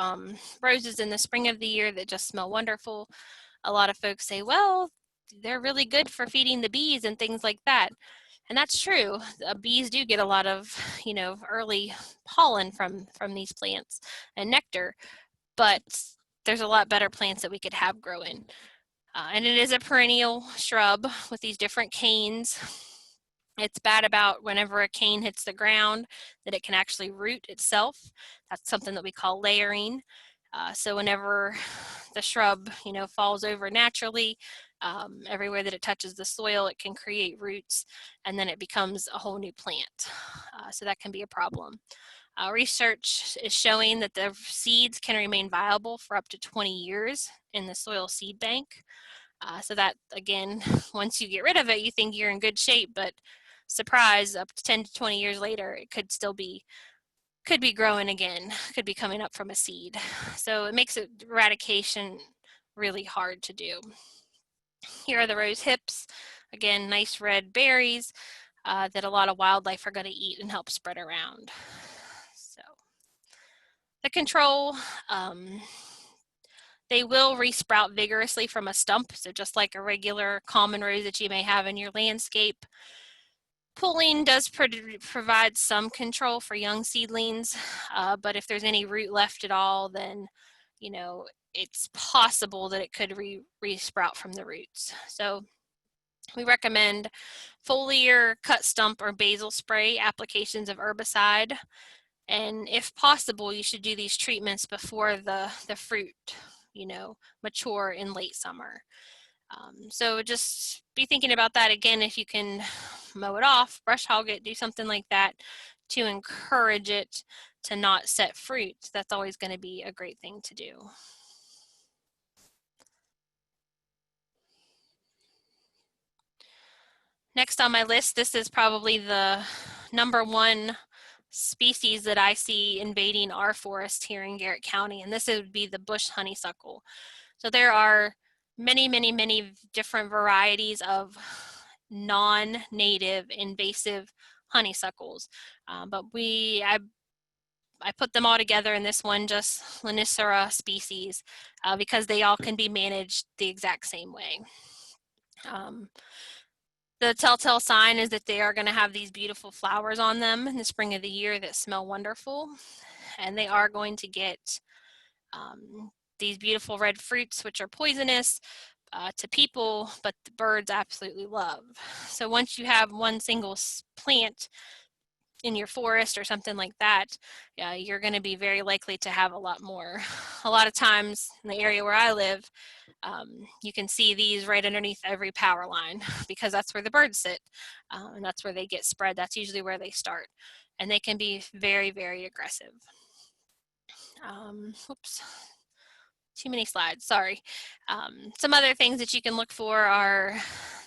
roses in the spring of the year that just smell wonderful. A lot of folks say, well, they're really good for feeding the bees and things like that. And that's true. Bees do get a lot of, early pollen from these plants and nectar, but there's a lot better plants that we could have growing. And it is a perennial shrub with these different canes. It's bad about whenever a cane hits the ground that it can actually root itself. That's something that we call layering. So whenever the shrub, falls over naturally, everywhere that it touches the soil, it can create roots, and then it becomes a whole new plant. So that can be a problem. Research is showing that the seeds can remain viable for up to 20 years in the soil seed bank. So that, again, once you get rid of it, you think you're in good shape, but surprise, up to 10 to 20 years later, it could be growing again, could be coming up from a seed. So it makes eradication really hard to do. Here are the rose hips. Again, nice red berries that a lot of wildlife are going to eat and help spread around. So the control, they will resprout vigorously from a stump. So just like a regular common rose that you may have in your landscape, pulling does provide some control for young seedlings, but if there's any root left at all, then it's possible that it could resprout from the roots. So we recommend foliar, cut stump, or basal spray applications of herbicide, and if possible, you should do these treatments before the fruit mature in late summer. So just be thinking about that again. If you can mow it off, brush hog it, do something like that to encourage it to not set fruit, that's always going to be a great thing to do. Next on my list, this is probably the #1 species that I see invading our forest here in Garrett County, and this would be the bush honeysuckle. So there are many, many, many different varieties of non-native invasive honeysuckles, but I put them all together in this one, just Lonicera species, because they all can be managed the exact same way. The telltale sign is that they are going to have these beautiful flowers on them in the spring of the year that smell wonderful, and they are going to get These beautiful red fruits, which are poisonous to people, but the birds absolutely love. So once you have one single plant in your forest or something like that, you're going to be very likely to have a lot more. A lot of times in the area where I live, you can see these right underneath every power line because that's where the birds sit, and that's where they get spread. That's usually where they start, and they can be very, very aggressive. Oops, too many slides, sorry. Some other things that you can look for are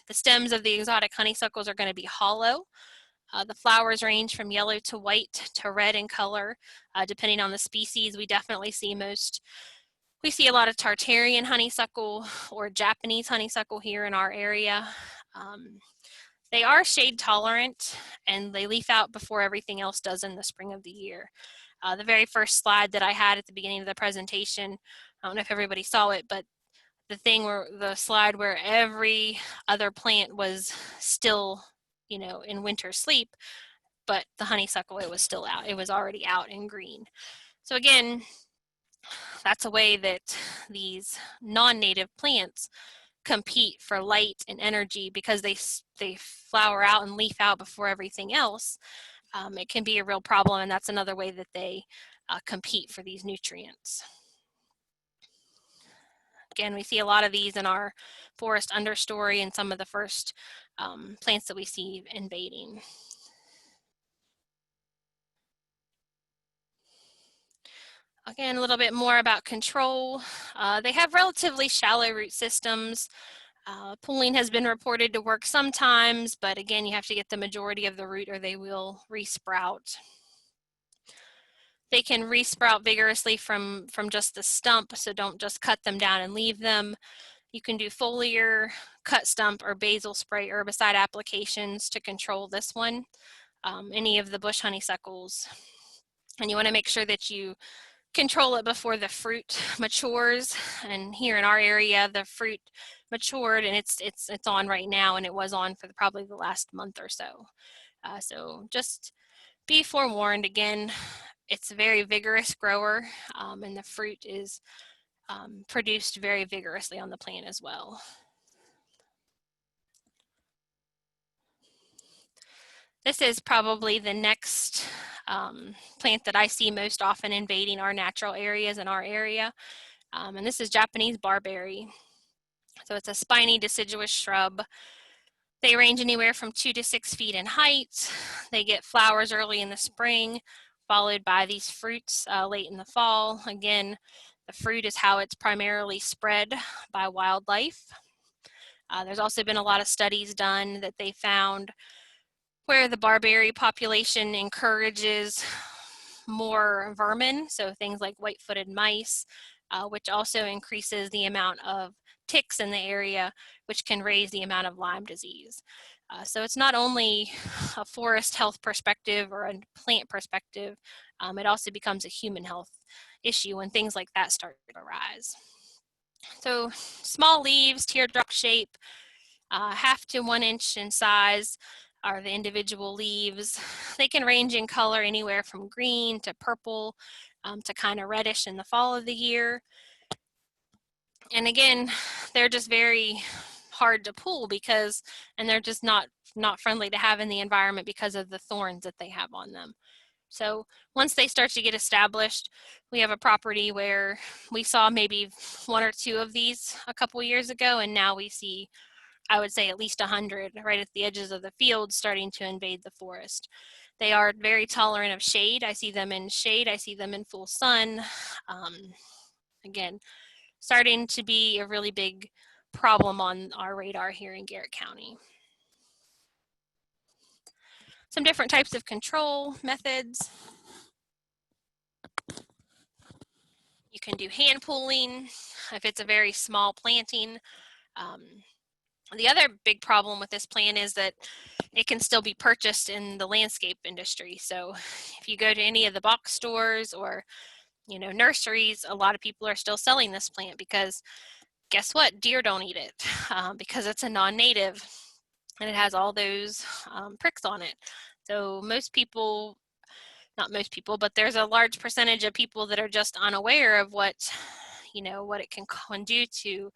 the stems of the exotic honeysuckles are going to be hollow. The flowers range from yellow to white to red in color, depending on the species. We definitely see a lot of Tartarian honeysuckle or Japanese honeysuckle here in our area. They are shade tolerant and they leaf out before everything else does in the spring of the year. The very first slide that I had at the beginning of the presentation, I don't know if everybody saw it, but the slide where every other plant was still, in winter sleep, but the honeysuckle, it was still out. It was already out and green. So again, that's a way that these non-native plants compete for light and energy because they flower out and leaf out before everything else. It can be a real problem, and that's another way that they compete for these nutrients. Again, we see a lot of these in our forest understory and some of the first plants that we see invading. Again, a little bit more about control. They have relatively shallow root systems. Pooling has been reported to work sometimes, but again, you have to get the majority of the root or they will resprout. They can resprout vigorously from just the stump, so don't just cut them down and leave them. You can do foliar, cut stump, or basal spray herbicide applications to control this one, any of the bush honeysuckles. And you want to make sure that you control it before the fruit matures. And here in our area, the fruit matured and it's on right now, and it was on for probably the last month or so. So just be forewarned. Again, it's a very vigorous grower, and the fruit is produced very vigorously on the plant as well. This is probably the next plant that I see most often invading our natural areas in our area. And this is Japanese barberry. So it's a spiny deciduous shrub. They range anywhere from 2 to 6 feet in height. They get flowers early in the spring, followed by these fruits late in the fall. Again, the fruit is how it's primarily spread by wildlife. There's also been a lot of studies done that they found where the barberry population encourages more vermin, so things like white-footed mice, which also increases the amount of ticks in the area, which can raise the amount of Lyme disease. So it's not only a forest health perspective or a plant perspective, it also becomes a human health issue when things like that start to arise. So small leaves, teardrop shape, 1/2 to 1 inch in size are the individual leaves. They can range in color anywhere from green to purple to kind of reddish in the fall of the year. And again, they're just very hard to pull and they're just not friendly to have in the environment because of the thorns that they have on them. So once they start to get established, we have a property where we saw maybe 1 or 2 of these a couple years ago, and now we see, I would say, at least 100 right at the edges of the field starting to invade the forest. They are very tolerant of shade. I see them in shade. I see them in full sun. Again, starting to be a really big problem on our radar here in Garrett County. Some different types of control methods. You can do hand pulling if it's a very small planting. The other big problem with this plant is that it can still be purchased in the landscape industry. So if you go to any of the box stores or nurseries, a lot of people are still selling this plant because guess what? Deer don't eat it because it's a non-native and it has all those pricks on it. So most people not most people, but there's a large percentage of people that are just unaware of what it can do to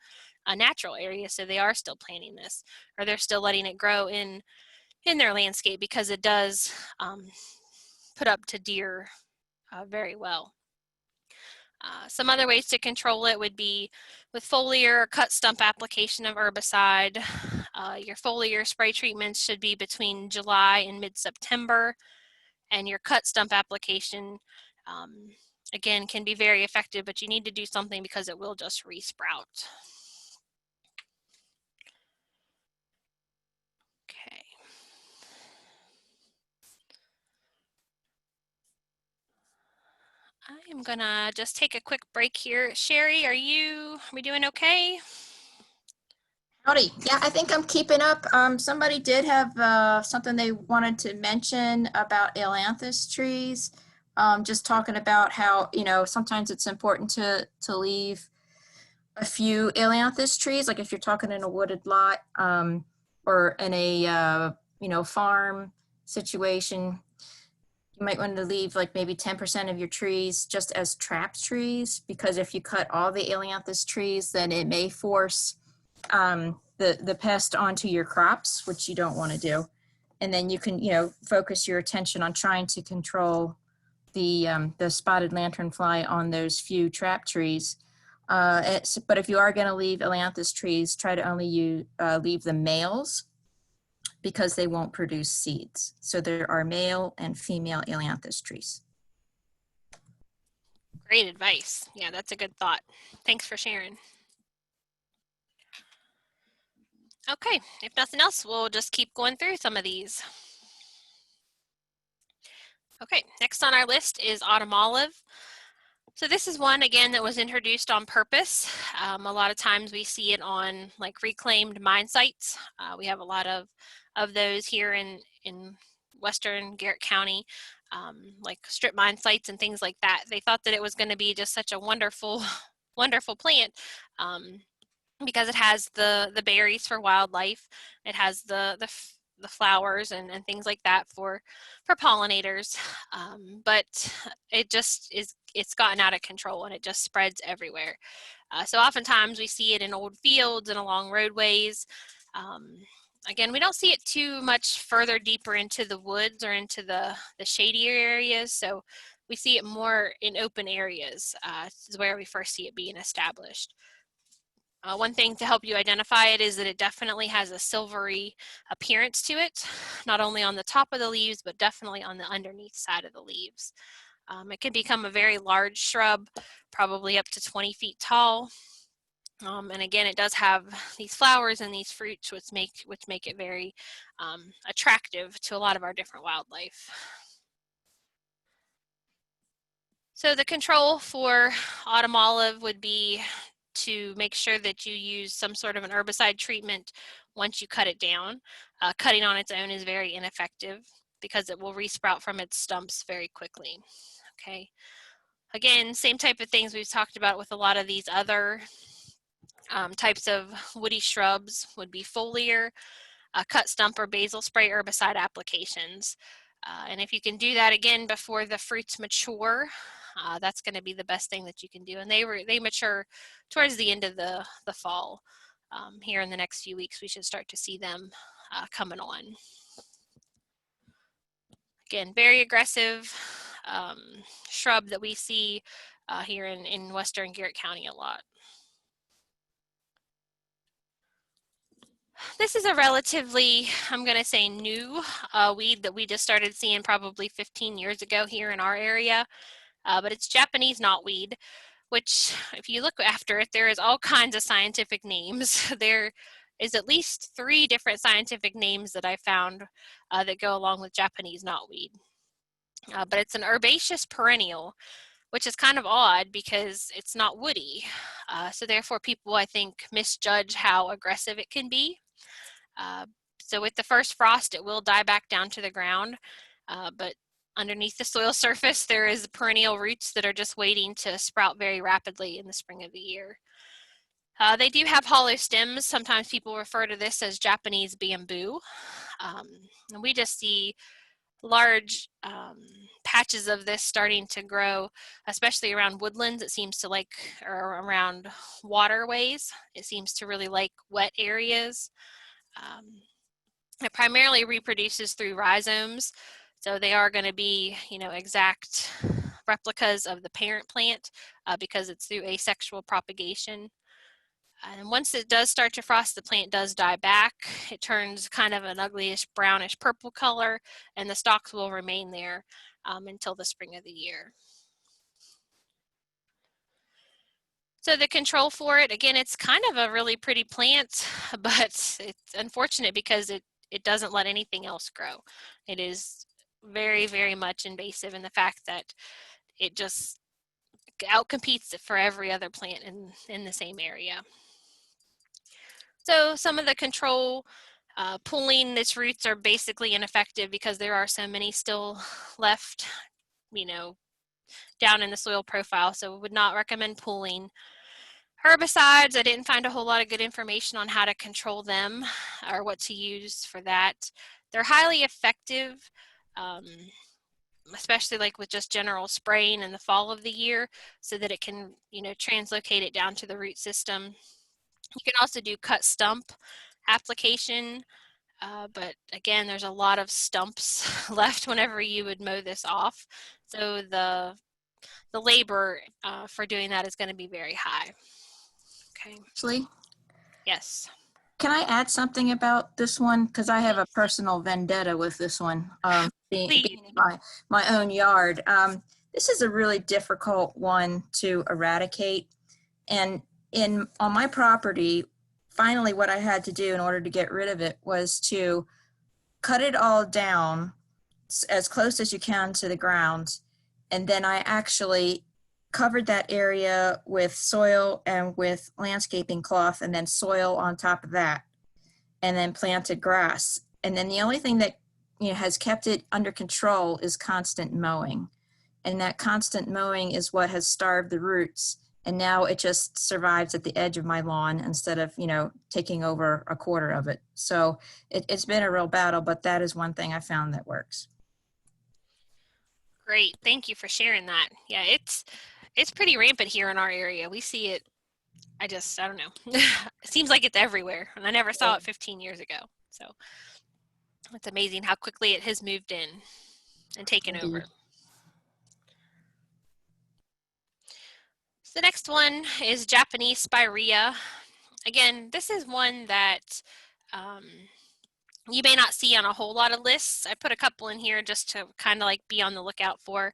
a natural area. So they are still planting this, or they're still letting it grow in their landscape, because it does put up to deer very well. Some other ways to control it would be with foliar or cut stump application of herbicide. Your foliar spray treatments should be between July and mid-September, and your cut stump application, again, can be very effective, but you need to do something because it will just resprout. Okay. I am gonna just take a quick break here. Sherry, are we doing okay? Howdy. Yeah, I think I'm keeping up. Somebody did have something they wanted to mention about ailanthus trees. Just talking about how, sometimes it's important to leave a few ailanthus trees, like if you're talking in a wooded lot, or in a, farm situation. You might want to leave like maybe 10% of your trees just as trapped trees, because if you cut all the ailanthus trees, then it may force the pest onto your crops, which you don't want to do. And then you can, focus your attention on trying to control the spotted lanternfly on those few trap trees. But if you are going to leave ailanthus trees, try to only leave the males, because they won't produce seeds. So there are male and female ailanthus trees. Great advice. Yeah, that's a good thought. Thanks for sharing. Okay, if nothing else, we'll just keep going through some of these. Okay, next on our list is autumn olive. So this is one, again, that was introduced on purpose. A lot of times we see it on like reclaimed mine sites. We have a lot of those here in western Garrett County, like strip mine sites and things like that. They thought that it was going to be just such a wonderful, wonderful plant, because it has the berries for wildlife. It has the flowers and things like that for pollinators, but it's gotten out of control, and it just spreads everywhere. So oftentimes we see it in old fields and along roadways. Again, we don't see it too much further deeper into the woods or into the shadier areas, so we see it more in open areas. This is where we first see it being established. One thing to help you identify it is that it definitely has a silvery appearance to it, not only on the top of the leaves, but definitely on the underneath side of the leaves. It can become a very large shrub, probably up to 20 feet tall. And again, it does have these flowers and these fruits, which make it very attractive to a lot of our different wildlife. So the control for autumn olive would be to make sure that you use some sort of an herbicide treatment once you cut it down. Cutting on its own is very ineffective, because it will resprout from its stumps very quickly. Okay. Again, same type of things we've talked about with a lot of these other types of woody shrubs would be foliar, cut stump or basal spray herbicide applications. And if you can do that again before the fruits mature, that's going to be the best thing that you can do. And they mature towards the end of the fall. Here in the next few weeks, we should start to see them coming on. Again, very aggressive shrub that we see here in western Garrett County a lot. This is a relatively, I'm going to say, new weed that we just started seeing probably 15 years ago here in our area. But it's Japanese knotweed, which, if you look after it, there is all kinds of scientific names. There is at least 3 different scientific names that I found that go along with Japanese knotweed. But it's an herbaceous perennial, which is kind of odd because it's not woody. So therefore, people, I think, misjudge how aggressive it can be. So with the first frost, it will die back down to the ground, but underneath the soil surface, there is perennial roots that are just waiting to sprout very rapidly in the spring of the year. They do have hollow stems. Sometimes people refer to this as Japanese bamboo. And we just see large patches of this starting to grow, especially around woodlands. It seems to like, or around waterways. It seems to really like wet areas. It primarily reproduces through rhizomes, so they are going to be, exact replicas of the parent plant because it's through asexual propagation. And once it does start to frost, the plant does die back. It turns kind of an uglyish brownish purple color, and the stalks will remain there until the spring of the year. So the control for it, again, it's kind of a really pretty plant, but it's unfortunate because it doesn't let anything else grow. It is very, very much invasive in the fact that it just outcompetes it for every other plant in the same area. So some of the control, pulling its roots are basically ineffective because there are so many still left, down in the soil profile. So would not recommend pulling. Herbicides, I didn't find a whole lot of good information on how to control them or what to use for that. They're highly effective, especially like with just general spraying in the fall of the year so that it can, translocate it down to the root system. You can also do cut stump application, but again, there's a lot of stumps left whenever you would mow this off. So the labor for doing that is going to be very high. Okay. Actually, Yes. can I add something about this one? Because I have a personal vendetta with this one, being in my own yard. This is a really difficult one to eradicate. And on my property, finally what I had to do in order to get rid of it was to cut it all down as close as you can to the ground. And then I actually covered that area with soil and with landscaping cloth, and then soil on top of that, and then planted grass. And then the only thing that has kept it under control is constant mowing. And that constant mowing is what has starved the roots. And now it just survives at the edge of my lawn instead of, taking over a quarter of it. So it's been a real battle, but that is one thing I found that works. Great. Thank you for sharing that. Yeah, it's pretty rampant here in our area. We see it, I don't know. It seems like it's everywhere, and I never saw it 15 years ago. So it's amazing how quickly it has moved in and taken over. So the next one is Japanese spirea. Again, this is one that you may not see on a whole lot of lists. I put a couple in here just to kind of like be on the lookout for.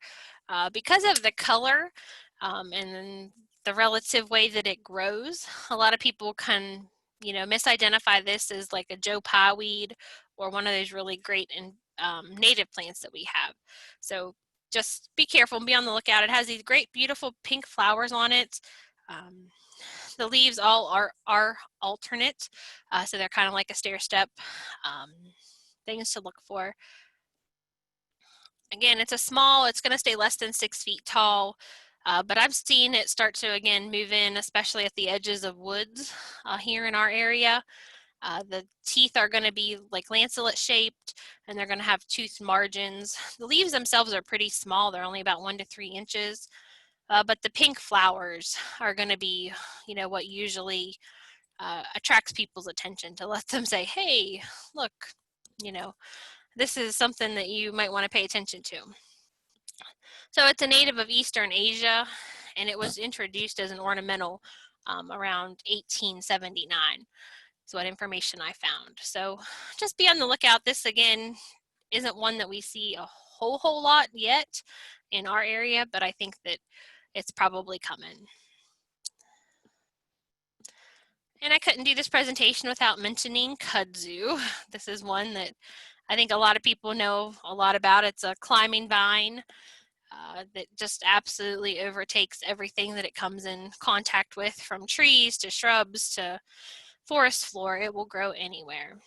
Because of the color and then the relative way that it grows, a lot of people can, misidentify this as like a Joe Pye weed or one of those really great native plants that we have. So just be careful and be on the lookout. It has these great, beautiful pink flowers on it. The leaves all are alternate, so they're kind of like a stair step. Things to look for. Again, it's going to stay less than 6 feet tall, but I've seen it start to, again, move in, especially at the edges of woods here in our area. The teeth are going to be like lancelet shaped, and they're going to have toothed margins. The leaves themselves are pretty small. They're only about 1 to 3 inches. But the pink flowers are going to be, what usually attracts people's attention to let them say, hey, look, this is something that you might want to pay attention to. So it's a native of Eastern Asia, and it was introduced as an ornamental around 1879. Is what information I found. So just be on the lookout. This, again, isn't one that we see a whole lot yet in our area, but I think that it's probably coming. And I couldn't do this presentation without mentioning kudzu. This is one that I think a lot of people know a lot about. It's a climbing vine that just absolutely overtakes everything that it comes in contact with, from trees to shrubs to forest floor. It will grow anywhere.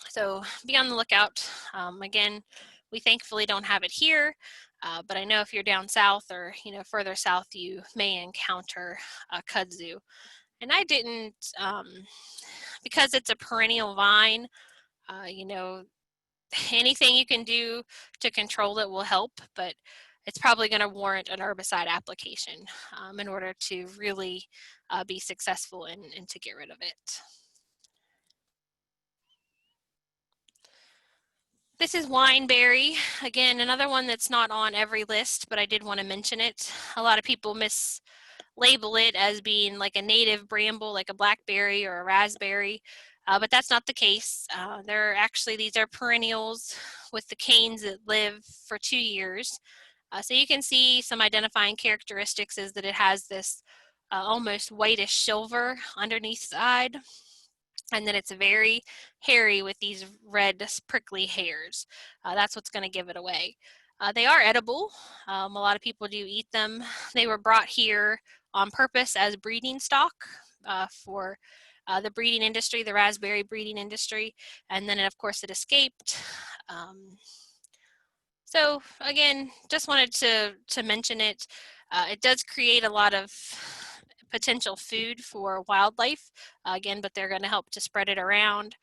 So be on the lookout. Again, we thankfully don't have it here. But I know if you're down south or further south, you may encounter kudzu. And I didn't, because it's a perennial vine, anything you can do to control it will help, but it's probably going to warrant an herbicide application in order to really be successful and to get rid of it. This is wineberry. Again, another one that's not on every list, but I did want to mention it. A lot of people mislabel it as being like a native bramble, like a blackberry or a raspberry, but that's not the case. These are perennials with the canes that live for 2 years. So you can see some identifying characteristics is that it has this almost whitish silver underneath the side, and then it's very hairy with these red prickly hairs. That's what's going to give it away. They are edible. A lot of people do eat them. They were brought here on purpose as breeding stock for the breeding industry, the raspberry breeding industry, and then of course it escaped. So again, just wanted to mention it. It does create a lot of potential food for wildlife, again, but they're going to help to spread it around.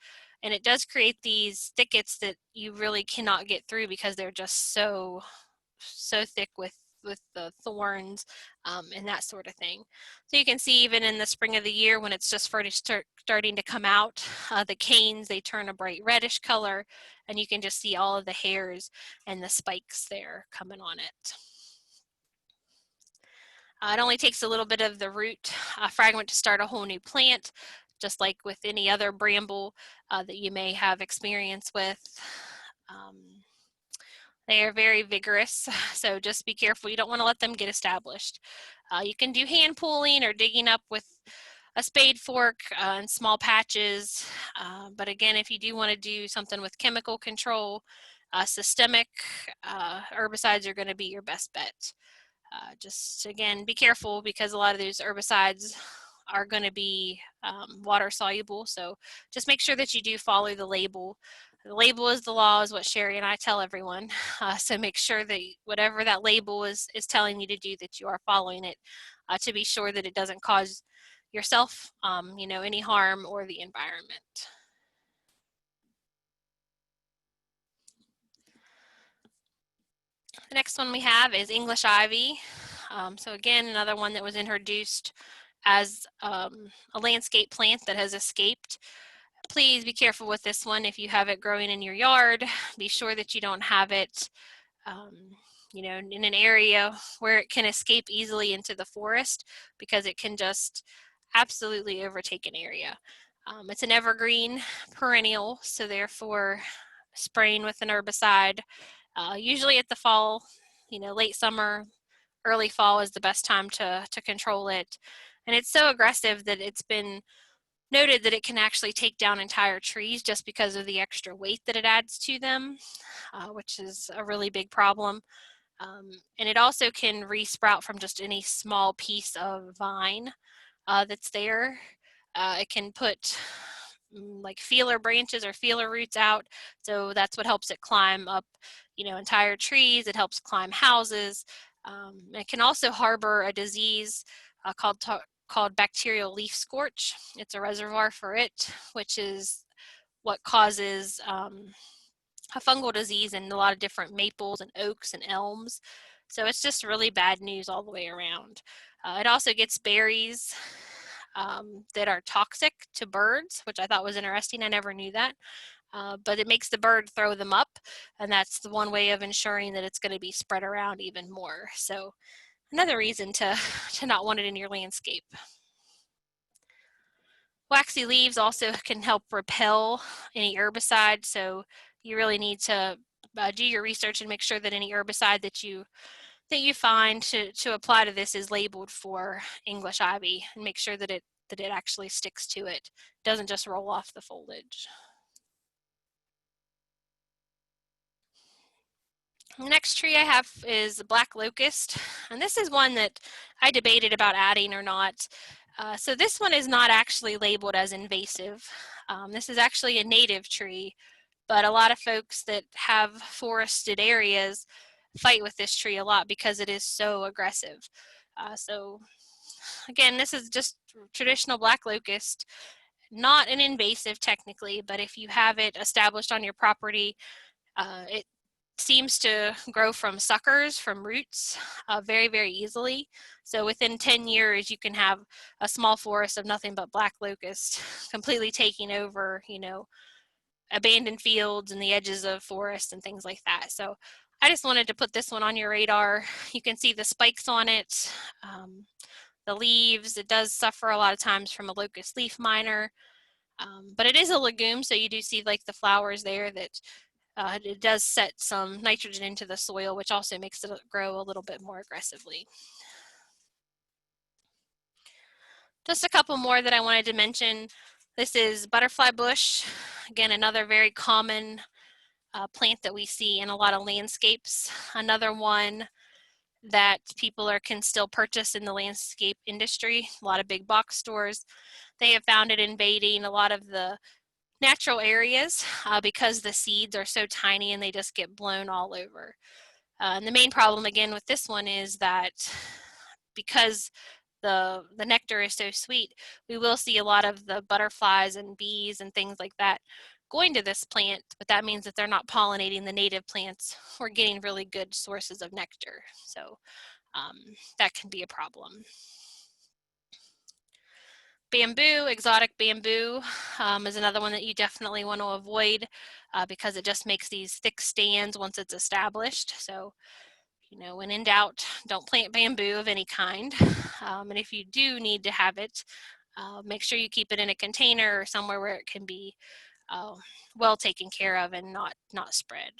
And it does create these thickets that you really cannot get through because they're just so thick with the thorns and that sort of thing. So you can see even in the spring of the year when it's just starting to come out, the canes, they turn a bright reddish color, and you can just see all of the hairs and the spikes there coming on it. It only takes a little bit of the root fragment to start a whole new plant, just like with any other bramble that you may have experience with. They are very vigorous, so just be careful. You don't want to let them get established. You can do hand pulling or digging up with a spade fork in small patches, but again, if you do want to do something with chemical control, systemic herbicides are going to be your best bet. Just again, be careful because a lot of these herbicides are going to be water soluble. So just make sure that you do follow the label. The label is the law is what Sherry and I tell everyone. So make sure that whatever that label is telling you to do, that you are following it to be sure that it doesn't cause yourself, any harm or the environment. The next one we have is English ivy. So again, another one that was introduced as a landscape plant that has escaped. Please be careful with this one. If you have it growing in your yard, be sure that you don't have it in an area where it can escape easily into the forest, because it can just absolutely overtake an area. It's an evergreen perennial, so therefore spraying with an herbicide, usually at the fall, late summer, early fall is the best time to control it. And it's so aggressive that it's been noted that it can actually take down entire trees just because of the extra weight that it adds to them, which is a really big problem. And it also can resprout from just any small piece of vine that's there. It can put like feeler branches or feeler roots out, so that's what helps it climb up entire trees. It helps climb houses. It can also harbor a disease called bacterial leaf scorch. It's a reservoir for it, which is what causes a fungal disease in a lot of different maples and oaks and elms. So it's just really bad news all the way around. It also gets berries that are toxic to birds, which I thought was interesting. I never knew that. But it makes the bird throw them up, and that's the one way of ensuring that it's going to be spread around even more. So another reason to not want it in your landscape. Waxy leaves also can help repel any herbicide, so you really need to do your research and make sure that any herbicide that you find to apply to this is labeled for English ivy, and make sure that it actually sticks to it, doesn't just roll off the foliage. The next tree I have is black locust, and this is one that I debated about adding or not. So this one is not actually labeled as invasive. This is actually a native tree, but a lot of folks that have forested areas fight with this tree a lot because it is so aggressive. So again, this is just traditional black locust, not an invasive technically, but if you have it established on your property, It seems to grow from suckers, from roots, very, very easily. So within 10 years, you can have a small forest of nothing but black locust completely taking over, abandoned fields and the edges of forests and things like that. So I just wanted to put this one on your radar. You can see the spikes on it, the leaves. It does suffer a lot of times from a locust leaf miner, but it is a legume, so you do see like the flowers there that it does set some nitrogen into the soil, which also makes it grow a little bit more aggressively. Just a couple more that I wanted to mention. This is butterfly bush. Again, another very common plant that we see in a lot of landscapes. Another one that people can still purchase in the landscape industry. A lot of big box stores. They have found it invading a lot of the natural areas because the seeds are so tiny and they just get blown all over. And the main problem again with this one is that because the nectar is so sweet, we will see a lot of the butterflies and bees and things like that going to this plant, but that means that they're not pollinating the native plants or getting really good sources of nectar. So that can be a problem. Bamboo, exotic bamboo, is another one that you definitely want to avoid because it just makes these thick stands once it's established. So, when in doubt, don't plant bamboo of any kind. And if you do need to have it, make sure you keep it in a container or somewhere where it can be well taken care of and not spread.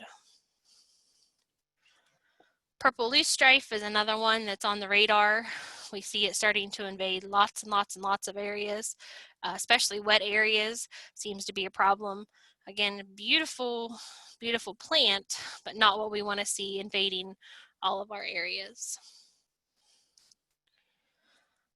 Purple loosestrife is another one that's on the radar. We see it starting to invade lots and lots and lots of areas, especially wet areas seems to be a problem. Again, beautiful, beautiful plant, but not what we want to see invading all of our areas.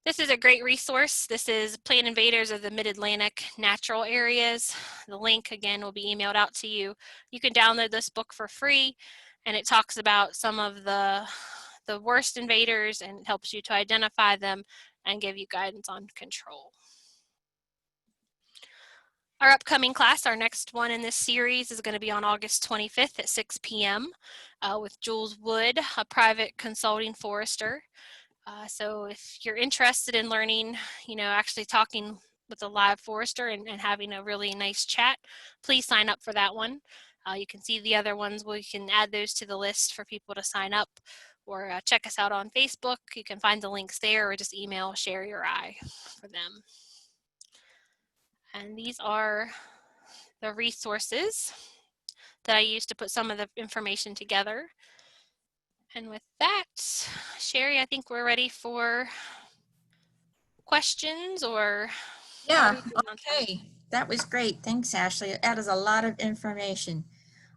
This is a great resource. This is Plant Invaders of the Mid-Atlantic Natural Areas. The link, again, will be emailed out to you. You can download this book for free, and it talks about some of the worst invaders and helps you to identify them and give you guidance on control. Our upcoming class, our next one in this series, is going to be on August 25th at 6 p.m. With Jules Wood, a private consulting forester. So if you're interested in learning, actually talking with a live forester and having a really nice chat, please sign up for that one. You can see the other ones. We can add those to the list for people to sign up, or check us out on Facebook. You can find the links there, or just email Sherry or I for them. And these are the resources that I used to put some of the information together. And with that, Sherry, I think we're ready for questions, or Yeah, okay. That was great. Thanks, Ashley. That is a lot of information.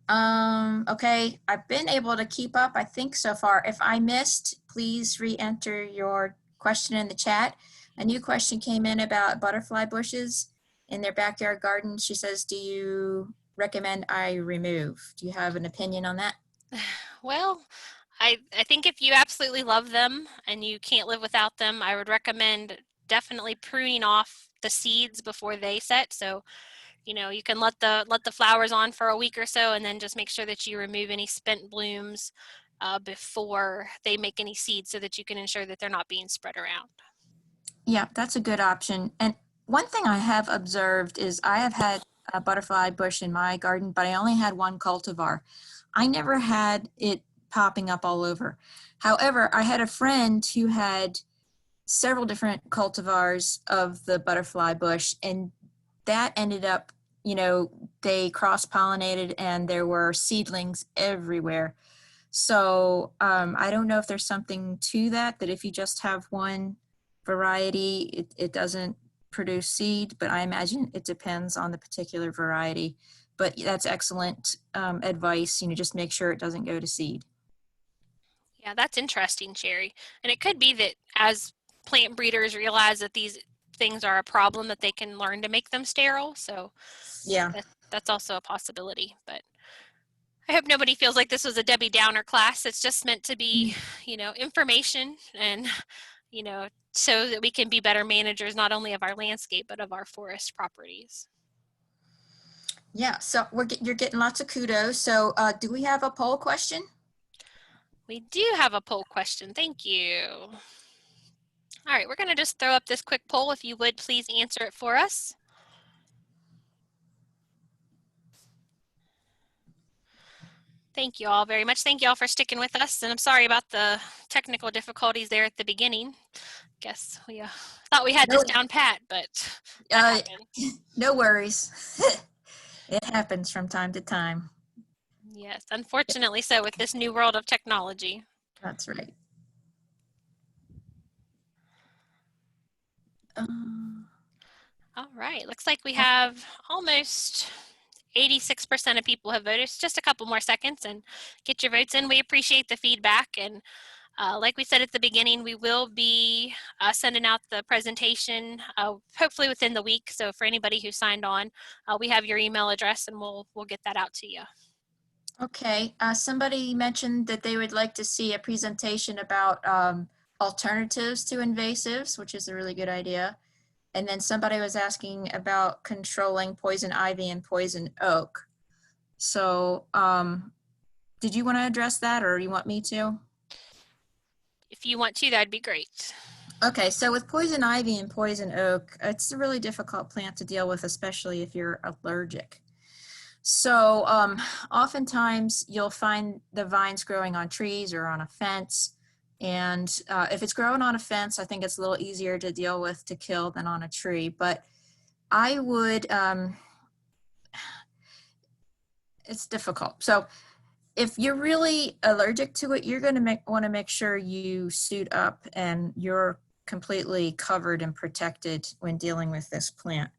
Okay, I've been able to keep up, I think, so far. If I missed, please re-enter your question in the chat. A new question came in about butterfly bushes in their backyard garden. She says, do you recommend I remove? Do you have an opinion on that? Well, I think if you absolutely love them and you can't live without them, I would recommend definitely pruning off the seeds before they set. So, you can let the flowers on for a week or so, and then just make sure that you remove any spent blooms before they make any seeds, so that you can ensure that they're not being spread around. Yeah, that's a good option. And one thing I have observed is I have had a butterfly bush in my garden, but I only had one cultivar. I never had it popping up all over. However, I had a friend who had several different cultivars of the butterfly bush, and that ended up, they cross-pollinated and there were seedlings everywhere. So I don't know if there's something to that if you just have one variety, it doesn't produce seed, but I imagine it depends on the particular variety. But that's excellent advice, just make sure it doesn't go to seed. Yeah, that's interesting, Sherry. And it could be that as plant breeders realize that these things are a problem, that they can learn to make them sterile. So yeah, that's also a possibility. But I hope nobody feels like this was a Debbie Downer class. It's just meant to be, information and, so that we can be better managers, not only of our landscape, but of our forest properties. Yeah, so you're getting lots of kudos. So do we have a poll question? We do have a poll question. Thank you. All right, we're going to just throw up this quick poll. If you would, please answer it for us. Thank you all very much. Thank you all for sticking with us. And I'm sorry about the technical difficulties there at the beginning. Guess we thought we had No, this down pat, but that happened. no worries. It happens from time to time. Yes, unfortunately so with this new world of technology. That's right. All right, looks like we have almost 86% of people have voted. It's just a couple more seconds and get your votes in. We appreciate the feedback, and like we said at the beginning, we will be sending out the presentation hopefully within the week. So for anybody who signed on, we have your email address and we'll get that out to you. Okay, somebody mentioned that they would like to see a presentation about alternatives to invasives, which is a really good idea. And then somebody was asking about controlling poison ivy and poison oak. So did you want to address that, or you want me to? If you want to, that'd be great. Okay, so with poison ivy and poison oak, it's a really difficult plant to deal with, especially if you're allergic. So oftentimes you'll find the vines growing on trees or on a fence. And if it's growing on a fence, I think it's a little easier to deal with to kill than on a tree. But I would, it's difficult. So if you're really allergic to it, you're going to want to make sure you suit up and you're completely covered and protected when dealing with this plant.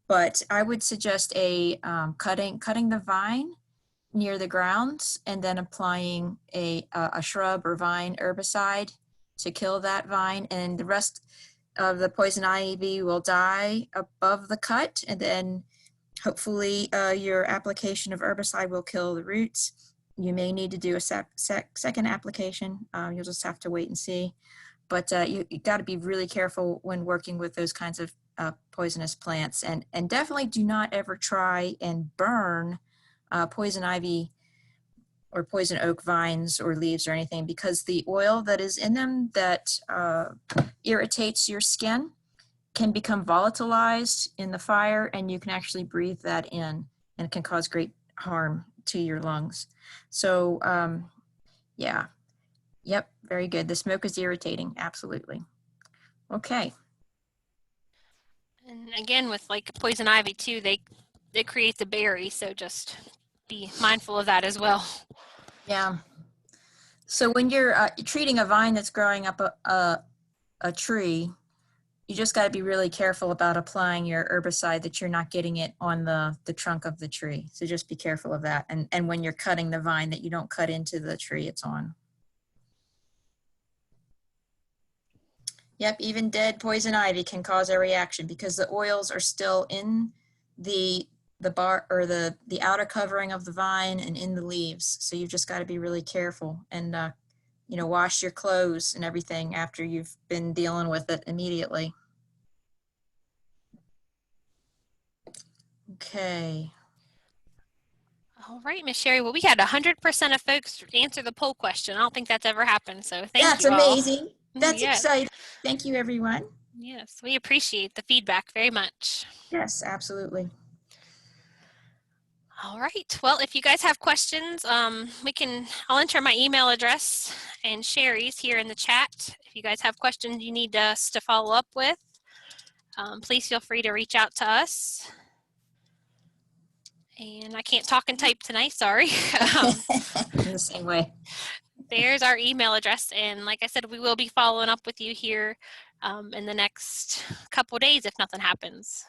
But I would suggest a cutting the vine near the ground and then applying a shrub or vine herbicide to kill that vine, and the rest of the poison ivy will die above the cut, and then hopefully your application of herbicide will kill the roots. You may need to do a second application. You'll just have to wait and see. But you got to be really careful when working with those kinds of poisonous plants, and definitely do not ever try and burn poison ivy or poison oak vines or leaves or anything, because the oil that is in them that irritates your skin can become volatilized in the fire, and you can actually breathe that in, and it can cause great harm to your lungs. So yeah, yep, very good. The smoke is irritating, absolutely. Okay. And again, with like poison ivy too, they create the berry, so just be mindful of that as well. Yeah. So when you're treating a vine that's growing up a tree, you just got to be really careful about applying your herbicide, that you're not getting it on the trunk of the tree. So just be careful of that. And when you're cutting the vine, that you don't cut into the tree it's on. Yep, even dead poison ivy can cause a reaction because the oils are still in the bark or the outer covering of the vine and in the leaves. So you've just got to be really careful and you know, wash your clothes and everything after you've been dealing with it immediately. Okay. All right, Miss Sherry. Well, we had 100% of folks answer the poll question. I don't think that's ever happened. So thank That's you all. amazing. That's Yes. exciting. Thank you, everyone. Yes, we appreciate the feedback very much. Yes, absolutely. All right. Well, if you guys have questions, I'll enter my email address and Sherry's here in the chat. If you guys have questions you need us to follow up with, please feel free to reach out to us. And I can't talk and type tonight, sorry. In the same way. There's our email address. And like I said, we will be following up with you here in the next couple days if nothing happens.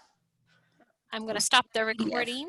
I'm going to stop the recording.